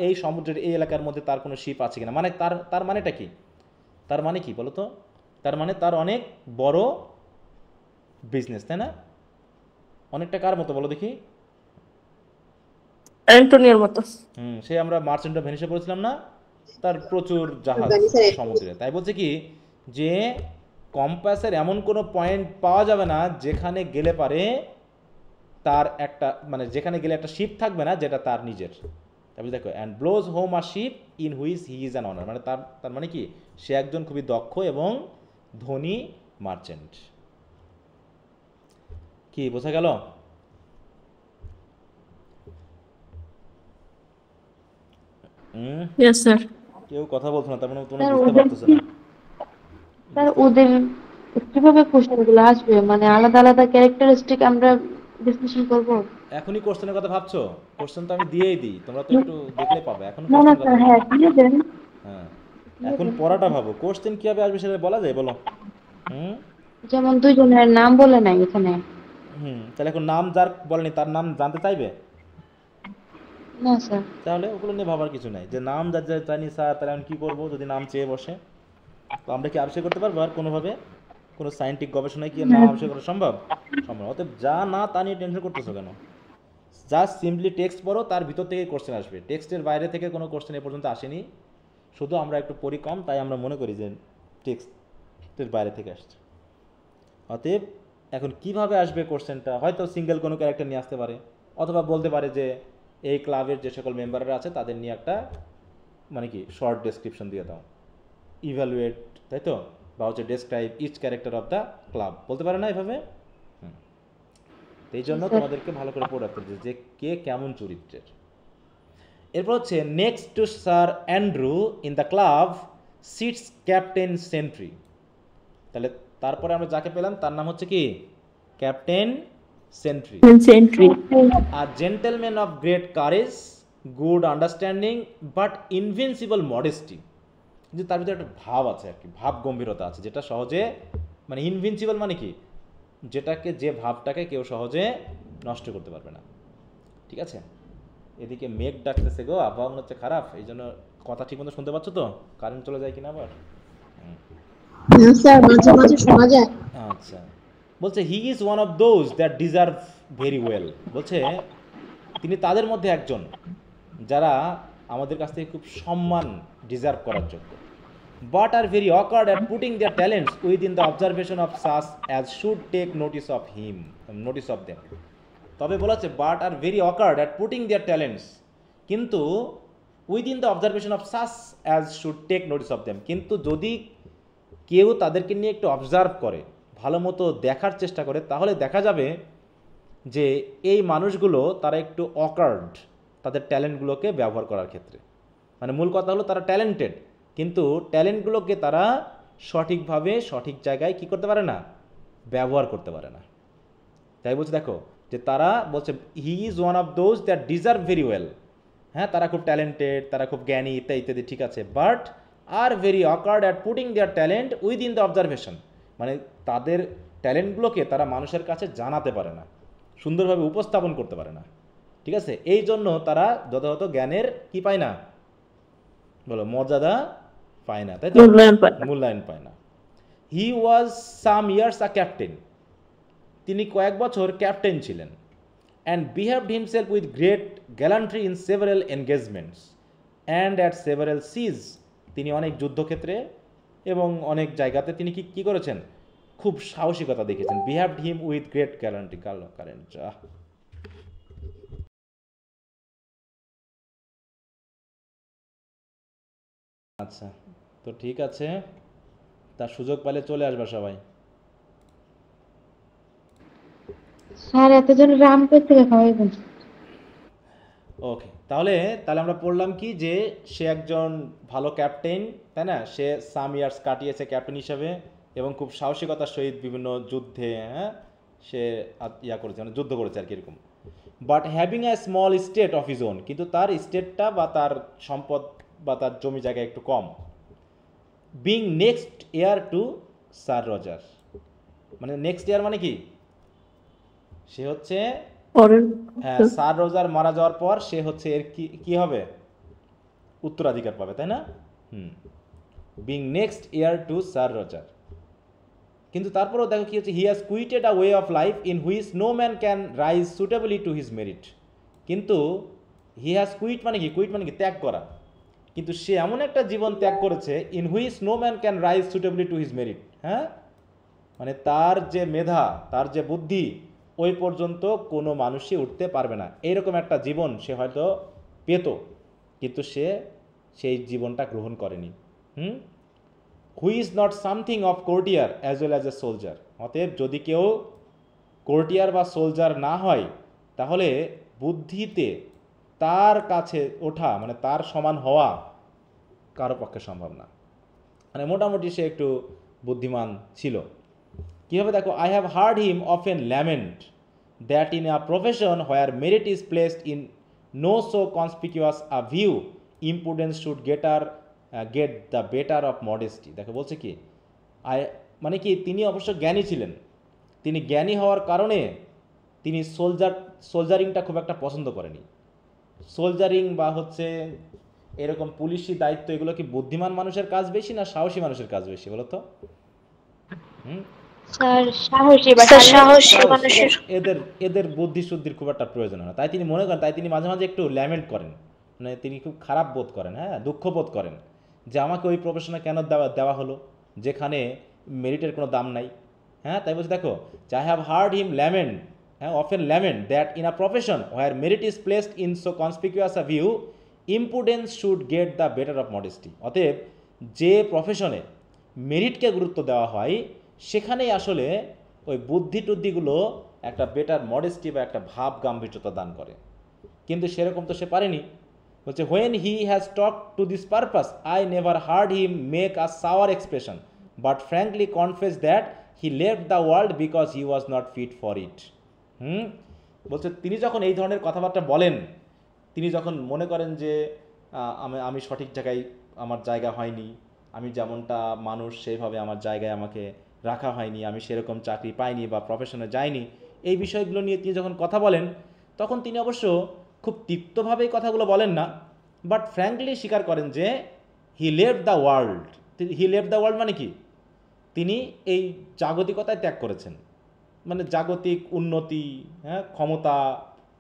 এই সমুদ্রের এই এলাকার মধ্যে তার কোনো শিপ আছে কিনা, মানে তার মানেটা কি, তার মানে কি বলো তো, তার মানে তার অনেক বড় বিজনেস, তাই না? অনেকটা কার মতো বলো দেখি? অ্যান্টনিওর মতো। সে আমরা মার্চেন্ট অফ ভেনিসে পড়েছিলাম না, তার প্রচুর জাহাজ সমুদ্রে। তাই বলছে কি যে কম্পাসের এমন কোনো পয়েন্ট পাওয়া যাবে না যেখানে গেলে পারে তার একটা, মানে যেখানে গেলে একটা শিপ থাকবে না যেটা তার নিজের। তারপরে দেখো and blows home a ship in which he is an owner, মানে তার মানে কি সে একজন খুবই দক্ষ এবং ধনী মার্চেন্ট। কি বোঝা গেল? Yes sir. কেউ কথা বলছো না, তার মানে তোমরা বুঝতে পারতেছো না। স্যার ওদের কিভাবে কোশ্চেনগুলো আসবে, মানে আলাদা আলাদা ক্যারেক্টারিস্টিক আমরা বিশ্লেষণ করব? এখনই কোশ্চেনের কথা ভাবছো? কোশ্চেন তো আমি দিয়েই দিই, তোমরা তো একটু দেখলে পাবে। এখন না না স্যার, হ্যাঁ দিয়ে দেন। হ্যাঁ, এখন পড়াটা ভাবো, কোশ্চেন কিভাবে আসবে সেটা বলা যায় বলো? যেমন দুইজনের নাম বলে নাই এখানে। তাহলে এখন নাম যার বলেনি তার নাম জানতে চাইবে? না স্যার। তাহলে ওগুলো নিয়ে ভাবার কিছু নাই, যে নাম জানি স্যার, তাহলে আমি কী করবো যদি নাম চেয়ে বসে? তো আমরা কি আবিষ্কার করতে পারবো আর কোনোভাবে? কোনো সায়েন্টিফিক গবেষণায় কি নাম আবিষ্কার করা সম্ভব? সম্ভব। অতএব যা না তা নিয়ে টেনশন করতেছো কেন? জাস্ট সিম্পলি টেক্সট পড়ো, তার ভিতর থেকে কোশ্চেন আসবে। টেক্সটের বাইরে থেকে কোনো কোশ্চেন এ পর্যন্ত আসেনি, শুধু আমরা একটু পড়ি কম, তাই আমরা মনে করি যে টেক্সটের বাইরে থেকে আসছে। অতএব এখন কিভাবে আসবে কোশ্চেনটা? হয়তো সিঙ্গেল কোনো ক্যারেক্টার নিয়ে আসতে পারে, অথবা বলতে পারে যে এই ক্লাবের যে সকল মেম্বাররা আছে তাদের নিয়ে একটা মানে কি শর্ট ডেসক্রিপশন দিয়ে দাও, ইভ্যালুয়েট, তাই তো, বা হচ্ছে describe each character of the club, বলতে পারে না এভাবে? এই জন্য তোমাদেরকে ভালো করে পড়ে রাখতে হবে যে কে কেমন চরিত্রের। এরপর হচ্ছে next to Sir Andrew in the club sits Captain Sentry. তাহলে তারপরে আমরা যাকে পেলাম তার নাম হচ্ছে কি? Captain Sentry. Sentry. A gentleman of great courage, good understanding, but invincible modesty. কিন্তু তার ভিতরে একটা ভাব আছে আর কি, ভাব গম্ভীরতা আছে, যেটা সহজে মানে ইনভিনসিবল মানে কি, যেটাকে যে ভাবটাকে কেউ সহজে নষ্ট করতে পারবে না। ঠিক আছে? এদিকে মেঘ ডাকতেছে গো, আবহাওয়া মনে হচ্ছে খারাপ, এই জন্য কথা ঠিক মতো শুনতে পাচ্ছ তো? কারেন্ট চলে যায় কিনা আবার? স্যার মাঝে মাঝে শোনা যায়। আচ্ছা, বলছে he is one of those that deserve very well. বলছে তিনি তাদের মধ্যে একজন যারা আমাদের কাছ থেকে খুব সম্মান ডিজার্ভ করার যোগ্য। But are very awkward at putting their talents within the observation of such as should take notice of them. তবে বলেছে but are very awkward at putting their talents, কিন্তু within the observation of such as should take notice of them, কিন্তু যদি কেউ তাদেরকে নিয়ে একটু observe করে, ভালো মতো দেখার চেষ্টা করে, তাহলে দেখা যাবে যে এই মানুষগুলো তারা একটু অকার্ড তাদের ট্যালেন্টগুলোকে ব্যবহার করার ক্ষেত্রে। মানে মূল কথা হলো তারা ট্যালেন্টেড, কিন্তু ট্যালেন্টগুলোকে তারা সঠিকভাবে সঠিক জায়গায় কী করতে পারে না, ব্যবহার করতে পারে না। তাই বলছে দেখো যে তারা বলছে he is one of those that deserve very well. হ্যাঁ, তারা খুব ট্যালেন্টেড, তারা খুব জ্ঞানী, ইত্যাদি ইত্যাদি, ঠিক আছে, but are very awkward at putting their talent within the observation, মানে তাদের ট্যালেন্টগুলোকে তারা মানুষের কাছে জানাতে পারে না, সুন্দরভাবে উপস্থাপন করতে পারে না। ঠিক আছে, এই জন্য তারা যথাযথ জ্ঞানের কি পায় না, বলো, মর্যাদা পায় না, তাই তো, মূল্যায়ন পায় না। হি ওয়াজ সাম ইয়ার্স আ ক্যাপ্টেন, তিনি কয়েক বছর ক্যাপ্টেন ছিলেন। And behaved himself with great gallantry in several engagements and at several sieges, তিনি অনেক যুদ্ধক্ষেত্রে এবং অনেক জায়গাতে তিনি কি করেছেন, খুব সাহসিকতা দেখেছেন। Behaved him with great gallantry, current. আচ্ছা, তো ঠিক আছে, তার সুযোগ পেলে চলে আসবে সবাই। স্যার এতজন রামপুর থেকে খাওয়াইবেন। ওকে, তাহলে আমরা পড়লাম কি, যে সে একজন ভালো ক্যাপ্টেন, তাই না, সে সাম ইয়ার্স কাটিয়েছে ক্যাপ্টেন হিসাবে এবং খুব সাহসিকতার সহিত বিভিন্ন যুদ্ধে, হ্যাঁ, সে করেছে, মানে যুদ্ধ করেছে আর কি এরকম। But having a small state of his on, কিন্তু তার স্টেটটা বা তার সম্পদ বা তার জমি জায়গা একটু কম। Being next heir to sir Roger, মানে নেক্সট ইয়ার মানে কি, সে হচ্ছে হ্যাঁ, স্যার রজার মারা যাওয়ার পর সে হচ্ছে এর কি হবে, উত্তরাধিকার পাবে, তাই না? Being next heir to sir Roger. কিন্তু তারপরেও দেখো কি হচ্ছে, he has quitted a way of life in which no man can rise suitably to his merit. কিন্তু হি হ্যাজ কুইট মানে কি, ত্যাগ করা, কিন্তু সে এমন একটা জীবন ত্যাগ করেছে, in which no man can rise suitably to his merit. হ্যাঁ, মানে তার যে মেধা, তার যে বুদ্ধি, ওই পর্যন্ত কোনো মানুষই উঠতে পারবে না, এইরকম একটা জীবন সে হয়তো পেত, কিন্তু সে সেই জীবনটা গ্রহণ করেনি। Who is not something of courtier as well as a soldier. অতএব যদি কেউ কোর্টিয়ার বা সোলজার না হয়, তাহলে বুদ্ধিতে তার কাছে ওঠা, মানে তার সমান হওয়া কারো পক্ষে সম্ভব না। মানে মোটামুটি সে একটু বুদ্ধিমান ছিল। কীভাবে দেখো, I have heard him often lament that in a profession where merit is placed in no so conspicuous a view impudence should get the better of modesty. দেখো বলছে কি, মানে কি, তিনি অবশ্য জ্ঞানী ছিলেন, তিনি জ্ঞানী হওয়ার কারণে তিনি সোলজারিংটা খুব একটা পছন্দ করেনি। সোলজারিং বা হচ্ছে এরকম পুলিশি দায়িত্ব, এগুলো কি বুদ্ধিমান মানুষের কাজ বেশি না সাহসী মানুষের কাজ বেশি বলো তো? হুম স্যার সাহসী বা স্যার শারীরিক সাহসী মানুষের এদের এদের বুদ্ধি শুদ্ধির খুব একটা প্রয়োজন হয় না, তাই তিনি মনে করেন, তাই তিনি মাঝে মাঝে একটু ল্যামেন্ট করেন, মানে তিনি খুব খারাপ বোধ করেন, হ্যাঁ দুঃখ বোধ করেন যে আমাকে ওই প্রফেশনে কেন দেওয়া দেওয়া হলো যেখানে মেরিটের কোনো দাম নাই। হ্যাঁ তাই বলছে দেখো, যে I have heard him lament, হ্যাঁ often lament that in a profession where merit is placed in so conspicuous a view impudence should get the better of modesty. অতএব যে প্রফেশনে মেরিটকে গুরুত্ব দেওয়া হয় সেখানেই আসলে ওই বুদ্ধি টুদ্ধিগুলো একটা বেটার মডেস্টি বা একটা ভাব গাম্ভীর্যতা দান করে, কিন্তু সেরকম তো সে পারেনি। বলছে when he has talk to this purpose I never heard him make a sour expression but frankly confess that he left the world because he was not fit for it. বলছে তিনি যখন এই ধরনের কথাবার্তা বলেন, তিনি যখন মনে করেন যে আমি সঠিক জায়গায় আমার জায়গা হয়নি, আমি যেমনটা মানুষ সেইভাবে আমার জায়গায় আমাকে রাখা হয়নি, আমি সেরকম চাকরি পাইনি বা প্রফেশনে যাইনি, এই বিষয়গুলো নিয়ে তিনি যখন কথা বলেন তখন তিনি অবশ্য খুব তিক্তভাবে এই কথাগুলো বলেন না, বাট ফ্র্যাঙ্কলি স্বীকার করেন যে হি left the world. He left the world মানে কি, তিনি এই জাগতিকতায় ত্যাগ করেছেন, মানে জাগতিক উন্নতি, হ্যাঁ ক্ষমতা,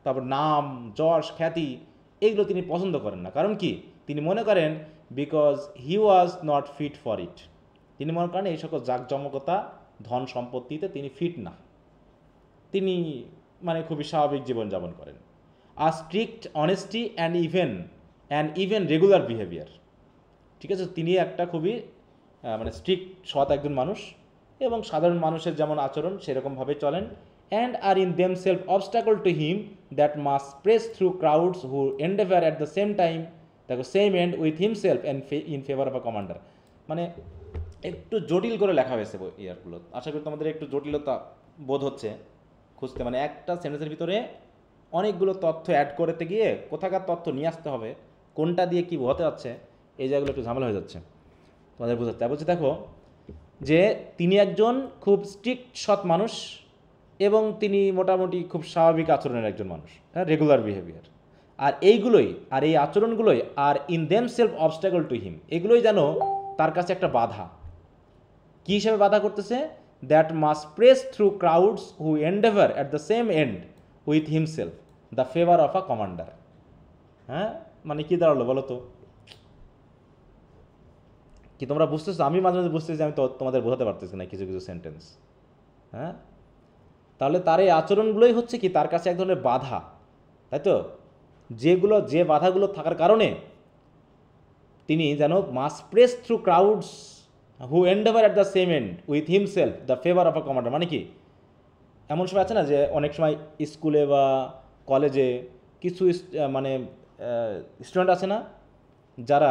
তারপর নাম যশ খ্যাতি, এইগুলো তিনি পছন্দ করেন না। কারণ কি, তিনি মনে করেন because he was not fit for it, তিনি মনে করেন এই সকল জাঁকজমকতা ধন সম্পত্তিতে তিনি ফিট না, তিনি মানে খুবই স্বাভাবিক জীবনযাপন করেন। A strict honesty and even regular behaviour, ঠিক আছে, তিনি একটা খুবই মানে স্ট্রিক্ট সৎ একজন মানুষ এবং সাধারণ মানুষের যেমন আচরণ সেরকমভাবে চলেন। And are in them self obstacle to him that must press through crowds who endeavour at the same time দেখো same end with himself and in favour of a commander. মানে একটু জটিল করে লেখা হয়েছে ইয়ারগুলো, আশা করি তোমাদের একটু জটিলতা বোধ হচ্ছে খুঁজতে, মানে একটা সেন্টেন্সের ভিতরে অনেকগুলো তথ্য অ্যাড করতে গিয়ে কোথাকার তথ্য নিয়ে আসতে হবে, কোনটা দিয়ে কী হতে যাচ্ছে, এই জায়গাগুলো একটু ঝামেলা হয়ে যাচ্ছে তোমাদের বোঝাতে। বলছে দেখো যে তিনি একজন খুব স্ট্রিক্ট সৎ মানুষ এবং তিনি মোটামুটি খুব স্বাভাবিক আচরণের একজন মানুষ, হ্যাঁ রেগুলার বিহেভিয়ার, আর এইগুলোই আর এই আচরণগুলোই are in them self obstacle to him, এগুলোই যেন তার কাছে একটা বাধা। কী হিসেবে বাধা করতেছে, that must press through crowds who endeavour at the same end with himself the favour of a commander. হ্যাঁ মানে কী দাঁড়ালো বলো তো, কি তোমরা বুঝতেছো? আমি মাঝে মাঝে বুঝতেছি, আমি তো তোমাদের বোঝাতে পারতেছি না কিছু কিছু সেন্টেন্স। হ্যাঁ তাহলে তার এই আচরণগুলোই হচ্ছে কি তার কাছে এক ধরনের বাধা, তাই তো, যে বাধাগুলো থাকার কারণে তিনি যেন must press through crowds who endeavour at the same end with himself the favour of a commander. মানে কি, এমন সময় আছে না যে অনেক সময় স্কুলে বা কলেজে কিছু মানে স্টুডেন্ট আছে না যারা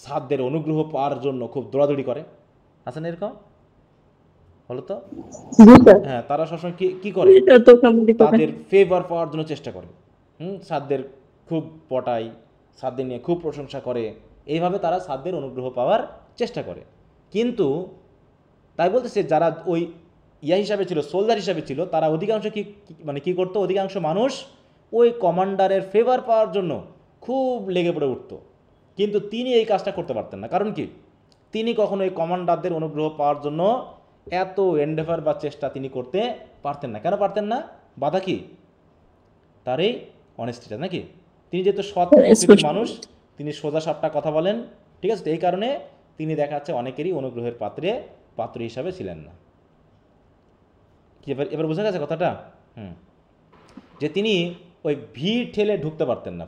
স্যারদের অনুগ্রহ পাওয়ার জন্য খুব দৌড়াদৌড়ি করে, আছে না এরকম, বলো তো? হ্যাঁ তারা সবসময় কি করে, তাদের ফেভার পাওয়ার জন্য চেষ্টা করে, স্যারদের খুব পটায়, স্যারদের নিয়ে খুব প্রশংসা করে, এইভাবে তারা স্যারদের অনুগ্রহ পাওয়ার চেষ্টা করে। কিন্তু তাই বলতেছে যারা ওই হিসাবে ছিল, সোলজার হিসাবে ছিল, তারা অধিকাংশ মানে কি করতো, অধিকাংশ মানুষ ওই কমান্ডারের ফেভার পাওয়ার জন্য খুব লেগে পড়ে উঠতো, কিন্তু তিনি এই কাজটা করতে পারতেন না। কারণ কি, তিনি কখনো এই কমান্ডারদের অনুগ্রহ পাওয়ার জন্য এত এন্ডেভার বা চেষ্টা তিনি করতে পারতেন না। কেন পারতেন না? বাধা কি, তার এই অনেস্টিটা, নাকি? তিনি যেহেতু সৎ প্রকৃতির মানুষ, তিনি সোজা সাপটা কথা বলেন, ঠিক আছে, এই কারণে তিনি দেখা যাচ্ছে অনেকেরই অনুগ্রহের পাত্র হিসাবে ছিলেন না। কি এবার বোঝা গেছে কথাটা? যে তিনি ওই ভিড় ঠেলে ঢুকতে পারতেন না,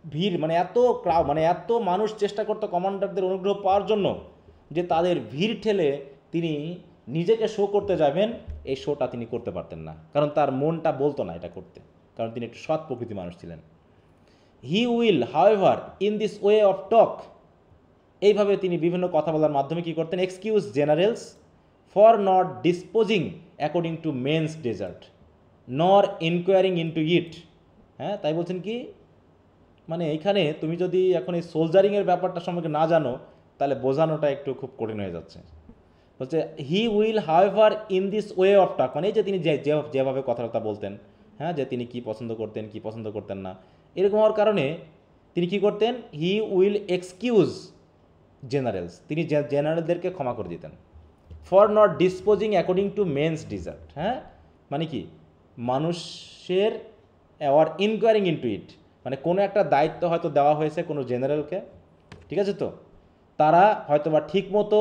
ভিড় মানে এত মানুষ চেষ্টা করতো কমান্ডারদের অনুগ্রহ পাওয়ার জন্য যে তাদের ভিড় ঠেলে তিনি নিজেকে শো করতে যাবেন, এই শোটা তিনি করতে পারতেন না, কারণ তার মনটা বলতো না এটা করতে, কারণ তিনি একটু সৎ প্রকৃতি মানুষ ছিলেন। He will however in this way of talk, এইভাবে তিনি বিভিন্ন কথা বলার মাধ্যমে কী করতেন, excuse generals for not disposing according to men's desert nor inquiring into it. হ্যাঁ তাই বলছেন কি, মানে এইখানে তুমি যদি এখন এই সোলজারিংয়ের ব্যাপারটা সম্পর্কে না জানো তাহলে বোঝানোটা একটু খুব কঠিন হয়ে যাচ্ছে। বলছে হি will however in this way of টক, মানে এই যে তিনি যেভাবে কথাবার্তা বলতেন, হ্যাঁ যে তিনি কি পছন্দ করতেন কি পছন্দ করতেন না, এরকম হওয়ার কারণে তিনি কি করতেন, হি উইল এক্সকিউজ জেনারেলস, তিনি জেনারেলদেরকে ক্ষমা করে দিতেন। For not disposing according to men's desert, হ্যাঁ মানে কি মানুষের অর ইনকোয়ারিং ইনটু ইট, মানে কোনো একটা দায়িত্ব হয়তো দেওয়া হয়েছে কোনো জেনারেলকে, ঠিক আছে, তো তারা হয়তো বা ঠিক মতো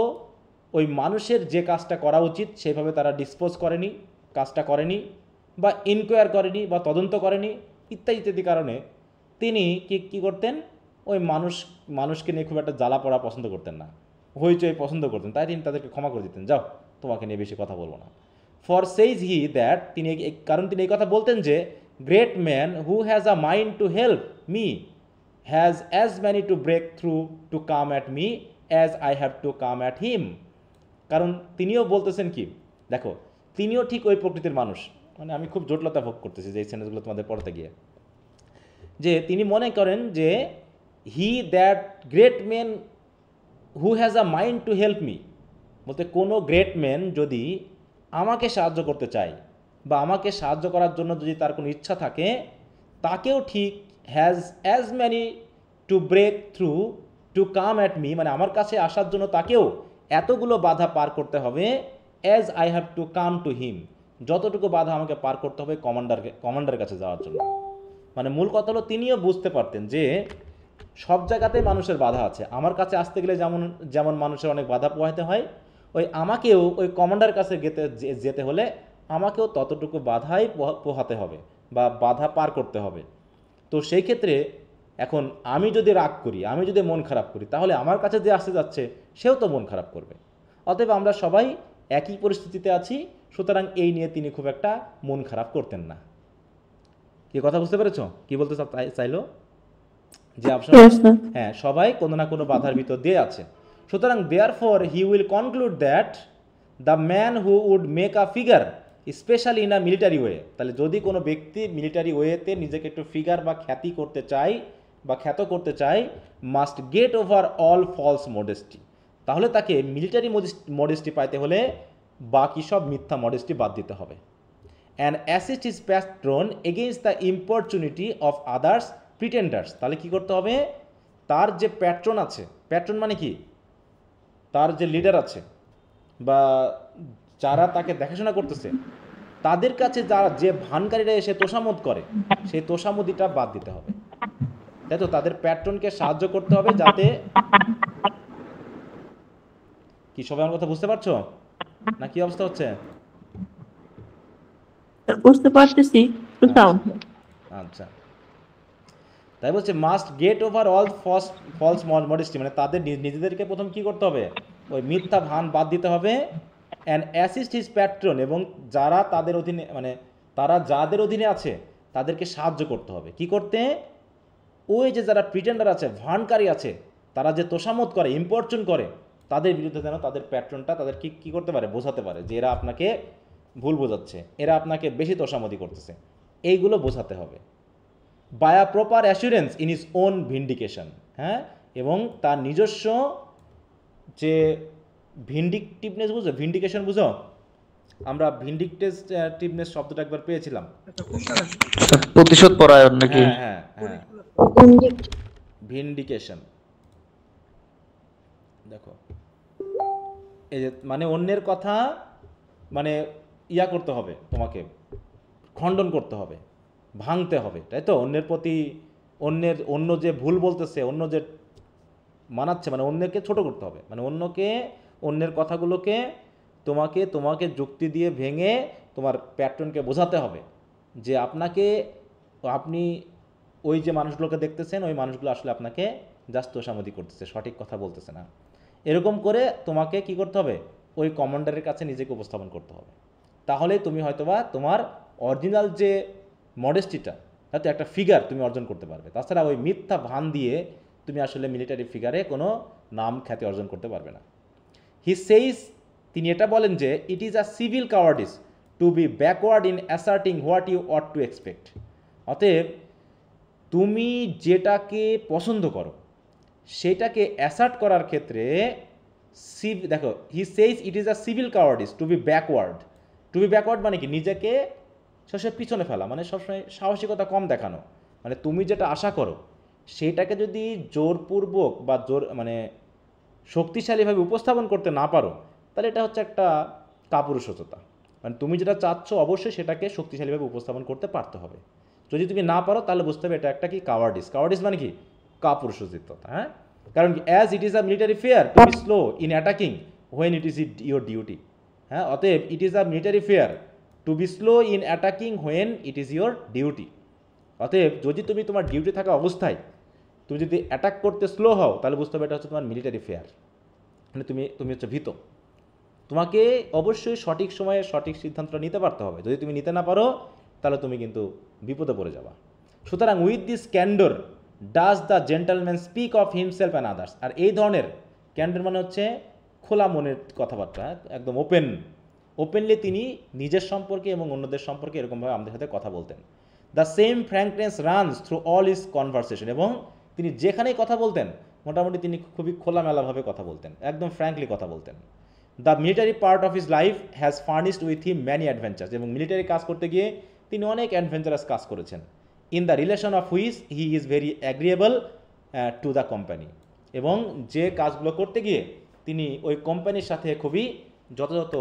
ওই মানুষের যে কাজটা করা উচিত সেভাবে তারা ডিসপোজ করেনি, কাজটা করেনি, বা ইনকোয়ার করেনি, বা তদন্ত করেনি, ইত্যাদি ইত্যাদি কারণে তিনি কি করতেন, ওই মানুষকে নিয়ে খুব একটা জ্বালা পড়া পছন্দ করতেন না, হইচই পছন্দ করতেন, তাই তিনি তাদেরকে ক্ষমা করে দিতেন, যাও তোমাকে নিয়ে বেশি কথা বলবো না। ফর সেইজ হি দ্যাট, কারণ তিনি এই কথা বলতেন যে great man who has a mind to help me has as many to break through to come at me as I have to come at him. কারণ তিনিও বলতেছেন কি, দেখো তিনিও ঠিক ওই প্রকৃতির মানুষ, মানে আমি খুব জটিলতা ভোগ করতেছি যে এই সেন্টেন্সগুলো তোমাদের পড়তে গিয়ে, যে তিনি মনে করেন যে he that great man who has a mind to help me, বলতে কোনো গ্রেট ম্যান যদি আমাকে সাহায্য করতে চায় বা আমাকে সাহায্য করার জন্য যদি তার কোনো ইচ্ছা থাকে, তাকেও ঠিক has as many to break through to come at me, মানে আমার কাছে আসার জন্য তাকেও এতগুলো বাধা পার করতে হবে, as I have to come to him, যতটুকু বাধা আমাকে পার করতে হবে কমান্ডারের কাছে যাওয়ার জন্য। মানে মূল কথা হলো তিনিও বুঝতে পারতেন যে সব জায়গাতেই মানুষের বাধা আছে, আমার কাছে আসতে গেলে যেমন মানুষের অনেক বাধা পোহাতে হয়, ওই আমাকেও ওই কমান্ডার কাছে যেতে হলে আমাকেও ততটুকু বাধাই পোহাতে হবে বা বাধা পার করতে হবে। তো সেই ক্ষেত্রে এখন আমি যদি রাগ করি, আমি যদি মন খারাপ করি, তাহলে আমার কাছে যে আসতে যাচ্ছে সেও তো মন খারাপ করবে। অতএব আমরা সবাই একই পরিস্থিতিতে আছি, সুতরাং এই নিয়ে তিনি খুব একটা মন খারাপ করতেন না। কি কথা বুঝতে পেরেছো, কি বলতে চাইলো, যে আপনার হ্যাঁ সবাই কোনো না কোনো বাধার ভিতর দিয়ে আছে। সুতরাং therefore he will conclude that the man who would make a figure specially in a military way, তাহলে যদি কোনো ব্যক্তি মিলিটারি ওয়েতে নিজেকে একটু ফিগার বা খ্যাতি করতে চায় বা খ্যাত করতে চায়, must get over all false modesty, তাহলে তাকে মিলিটারি মডেস্টি পাইতে হলে বাকি সব মিথ্যা মডেস্টি বাদ দিতে হবে। And assist his patron against the importunity of others pretenders, তাহলে কি করতে হবে, তার যে প্যাট্রন আছে, প্যাট্রন মানে কি তার যে লিডার আছে বা যারা তাকে দেখাশোনা করতেছে, তাদের কাছে যারা যে ভানকারীরা এসে তোষামত করে, সেই তোষামদিটা বাদ দিতে হবে, তাই তো, তাদের প্যাট্রনকে সাহায্য করতে হবে যাতে, কি সবাই আমার কথা বুঝতে পারছো না, কি অবস্থা হচ্ছে? বুঝতে পারতেছি, আচ্ছা, তাই বলছে must get over all false modesty, মানে তাদের নিজেদেরকে প্রথম কি করতে হবে, ওই মিথ্যা ভান বাদ দিতে হবে। অ্যান্ড অ্যাসিস্ট হিজ প্যাট্রন, এবং যারা তাদের অধীনে, মানে তারা যাদের অধীনে আছে তাদেরকে সাহায্য করতে হবে, কি করতে, ওই যে যারা প্রিটেন্ডার আছে, ভানকারী আছে, তারা যে তোষামত করে, ইম্পরচুন করে, তাদের বিরুদ্ধে যেন তাদের প্যাট্রনটা তাদের কি করতে পারে, বোঝাতে পারে যে এরা আপনাকে ভুল বোঝাচ্ছে, এরা আপনাকে বেশি তোষামতি করতেছে, এইগুলো বোঝাতে হবে। By a proper assurance in his own vindication, হ্যাঁ, এবং তার নিজস্ব যে ভিন্ডিকটিভনেস, বুঝো ভিন্ডিকেশন বুঝো, আমরা ভিন্ডিকটিভনেস শব্দটা একবার পেয়েছিলাম, প্রতিশোধ পরায়ণ নাকি? হ্যাঁ হ্যাঁ, ভিন্ডিকেশন, দেখো এই যে মানে অন্যের কথা মানে ইয়া করতে হবে, তোমাকে খণ্ডন করতে হবে, ভাঙতে হবে, তাই তো, অন্যের প্রতি অন্য যে ভুল বলতেছে, অন্য যে মানাচ্ছে, মানে অন্যকে ছোট করতে হবে, মানে অন্যের কথাগুলোকে তোমাকে যুক্তি দিয়ে ভেঙে তোমার প্যাট্রনকে বোঝাতে হবে যে আপনি ওই যে মানুষগুলোকে দেখতেছেন, ওই মানুষগুলো আসলে আপনাকে জাস্ট তোষামতি করতেছে, সঠিক কথা বলতেছে না, এরকম করে তোমাকে কি করতে হবে, ওই কমান্ডারের কাছে নিজেকে উপস্থাপন করতে হবে, তাহলে তুমি হয়তোবা তোমার অরিজিনাল যে মডেস্টিটা, হয়তো একটা ফিগার তুমি অর্জন করতে পারবে। তাছাড়া ওই মিথ্যা ভান দিয়ে তুমি আসলে মিলিটারি ফিগারে কোনো নাম খ্যাতি অর্জন করতে পারবে না। হি সেইস, তিনি এটা বলেন যে it is a civil cowardice to be backward in asserting what you ought to expect, অতএব তুমি যেটাকে পছন্দ করো সেটাকে অ্যাসার্ট করার ক্ষেত্রে দেখো, he says it is a civil cowardice to be backward মানে কি, নিজেকে সবসময় পিছনে ফেলা, মানে সবসময় সাহসিকতা কম দেখানো, মানে তুমি যেটা আশা করো সেটাকে যদি জোরপূর্বক বা মানে শক্তিশালীভাবে উপস্থাপন করতে না পারো, তাহলে এটা হচ্ছে একটা কাপুরুষতা। মানে তুমি যেটা চাচ্ছ অবশ্যই সেটাকে শক্তিশালীভাবে উপস্থাপন করতে পারতে হবে। যদি তুমি না পারো তাহলে বুঝতে হবে এটা একটা কি কাওয়ার্ডিস। কাওয়ার্ডিস মানে কি? কাপুরুষোচিততা। হ্যাঁ, কারণ as it is a military fear to be slow in attacking when it is your duty. হ্যাঁ, অতএব it is a military fear to be slow in attacking when it is your duty. অতএব যদি তুমি তোমার duty থাকা অবস্থায় তুমি যদি অ্যাটাক করতে স্লো হও, তাহলে বুঝতে হবে এটা হচ্ছে তোমার মিলিটারি ফেয়ার, মানে তুমি হচ্ছে ভীত। তোমাকে অবশ্যই সঠিক সময়ে সঠিক সিদ্ধান্তটা নিতে পারতে হবে। যদি তুমি নিতে না পারো তাহলে তুমি কিন্তু বিপদে পড়ে যাবা। সুতরাং with this candour does the gentleman speak of himself and others. আর এই ধরনের ক্যান্ডর মানে হচ্ছে খোলা মনের কথাবার্তা, একদম ওপেনলি তিনি নিজের সম্পর্কে এবং অন্যদের সম্পর্কে এরকমভাবে আমাদের সাথে কথা বলতেন। The same frankness runs through all his conversation. এবং তিনি যেখানেই কথা বলতেন মোটামুটি তিনি খুবই খোলামেলাভাবে কথা বলতেন, একদম ফ্র্যাঙ্কলি কথা বলতেন। The military part of his life has furnished with him many adventures. এবং মিলিটারি কাজ করতে গিয়ে তিনি অনেক অ্যাডভেঞ্চারাস কাজ করেছেন। In the relation of which he is very agreeable to the company. এবং যে কাজগুলো করতে গিয়ে তিনি ওই কোম্পানির সাথে খুবই যথাযথ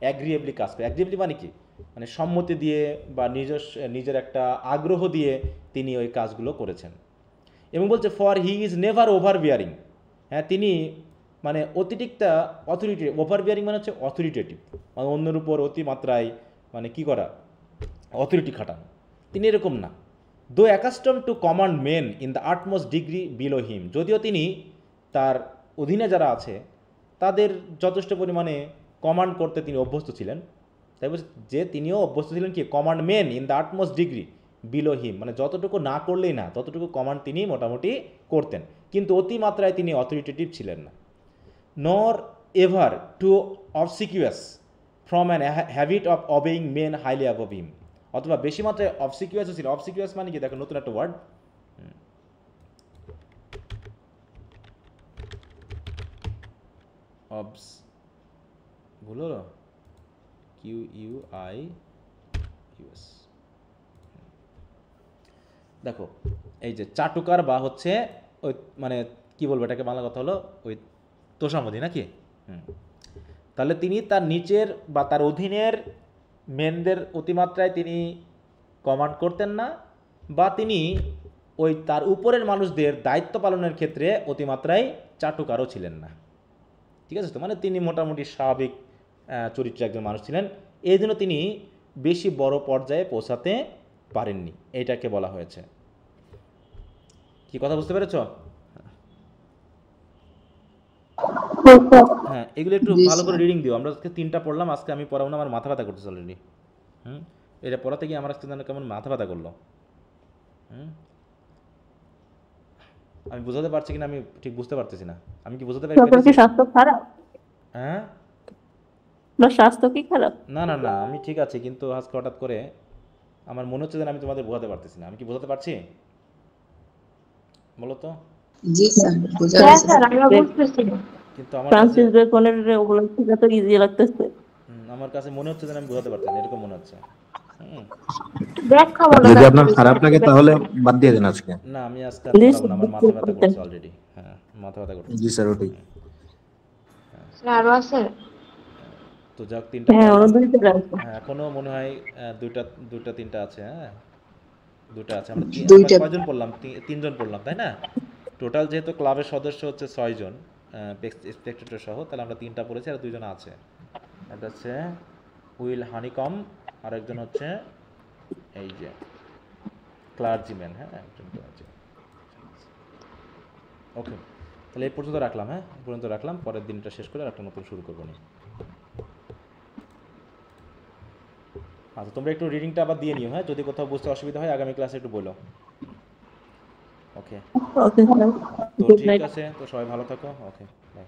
অ্যাগ্রিয়েবলি কাজ করে। অ্যাগ্রিয়েবলি মানে কি? মানে সম্মতি দিয়ে বা নিজের একটা আগ্রহ দিয়ে তিনি ওই কাজগুলো করেছেন। এবং বলছে for he is never over bearing. হ্যাঁ, তিনি মানে অতিরিক্তা অথরিটেটিভ। ওভার বিয়ারিং মানে হচ্ছে অথরিটেটিভ, মানে অন্যের উপর অতিমাত্রায় মানে কি করা, অথরিটি খাটানো। তিনি এরকম না। Though accustomed to command men in the utmost degree below him. যদিও তিনি তার অধীনে যারা আছে তাদের যথেষ্ট পরিমাণে কমান্ড করতে তিনি অভ্যস্ত ছিলেন, তাই বলছে যে তিনিও অভ্যস্ত ছিলেন কি command men in the utmost degree below him, মানে যতটুকু না করলেই না ততটুকু কমান্ড তিনি মোটামুটি করতেন, কিন্তু অতিমাত্রায় তিনি অথরিটেটিভ ছিলেন না। Nor ever too obsequious from an habit of obeying men highly above him. অথবা বেশি মাত্রায় অবসিকিউয়াসও ছিল। অবসিকিউয়াস মানে কি? দেখো নতুন একটা ওয়ার্ড, ভুল হলো, QUIUS। দেখো এই যে চাটুকার বা হচ্ছে ওই মানে কি বলবো এটাকে, বাংলা কথা হলো ওই তোষামোদী নাকি? তাহলে তিনি তার নিচের বা তার অধীনের মেনদের অতিমাত্রায় তিনি কমান্ড করতেন না, বা তিনি ওই তার উপরের মানুষদের দায়িত্ব পালনের ক্ষেত্রে অতিমাত্রায় চাটুকারও ছিলেন না। ঠিক আছে তো? মানে তিনি মোটামুটি স্বাভাবিক চরিত্রের একজন মানুষ ছিলেন, এই জন্য তিনি বেশি বড় পর্যায়ে পৌঁছাতে পারেননি, এইটাকে বলা হয়েছে। কি কথা বুঝতে পেরেছ? হ্যাঁ, এগুলো একটু ভালো করে রিডিং দিও। আমরা আজকে 3টা পড়লাম, আজকে আমি পড়াবো না, আমার মাথা ব্যথা করতেছে অলরেডি। এটা পড়াতে গিয়ে আমার আজকে কেমন মাথা ব্যথা করলো। আমি বুঝাতে পারছি কিনা আমি ঠিক বুঝতে পারতেছি না। আমি কি বুঝাতে পারি? স্বাস্থ্য খারাপ? হ্যাঁ, স্বাস্থ্য কি খারাপ? না না না, আমি ঠিক আছি, কিন্তু আজকে হঠাৎ করে আমার মনে হচ্ছে যে আমি তোমাদের বোঝাতে পারতেছি না। আমি কি বোঝাতে পারছি বলো তো? জি স্যার, বোঝা হ্যাঁ যাচ্ছে। স্যার, আমরা বুঝতেছি। কিন্তু আমার ফ্রান্সিস বেকনের ওগুলো ঠিক তো ইজি লাগতেছে। আমার কাছে মনে হচ্ছে যে আমি বোঝাতে পারছি না, এরকম মনে হচ্ছে। ব্যাখ্যা বলো। যদি আপনার খারাপ লাগে তাহলে বাদ দিয়ে দেন আজকে। না, আমি আজকে আর পড়াবো না, আমার মাথা ব্যথা করছে অলরেডি। হ্যাঁ, মাথা ব্যথা করছে। জি স্যার, ওটাই। স্যার আরো আছে? তো যাক 3টা। হ্যাঁ, ওরা দুইটা আছে। হ্যাঁ, এখনো মনে হয় দুইটা 3টা আছে। হ্যাঁ, 2টা আছে। আমরা কয়জন পড়লাম? 3জন পড়লাম, তাই না? টোটাল যেহেতু ক্লাবের সদস্য হচ্ছে 6 জন স্পেক্টেটর সহ, তাহলে আমরা 3টা পড়েছি, আর 2জন আছে। এটা হচ্ছে উইল হানিকম, আর একজন হচ্ছে এই যে ক্লার্জিম্যান। হ্যাঁ, একজন ক্লার্জিম্যান। ওকে, তাহলে এই পর্যন্ত রাখলাম। হ্যাঁ, এই পর্যন্ত রাখলাম, পরের দিনটা শেষ করে একটা নতুন শুরু করবো নি। আচ্ছা, তোমরা একটু রিডিংটা আবার দিয়ে নিও। হ্যাঁ, যদি কোথাও বুঝতে অসুবিধা হয় আগামী ক্লাসে একটু বলো। ওকে, ওকে, তো ঠিক আছে, তো সবাই ভালো থাকো। ওকে, বাই।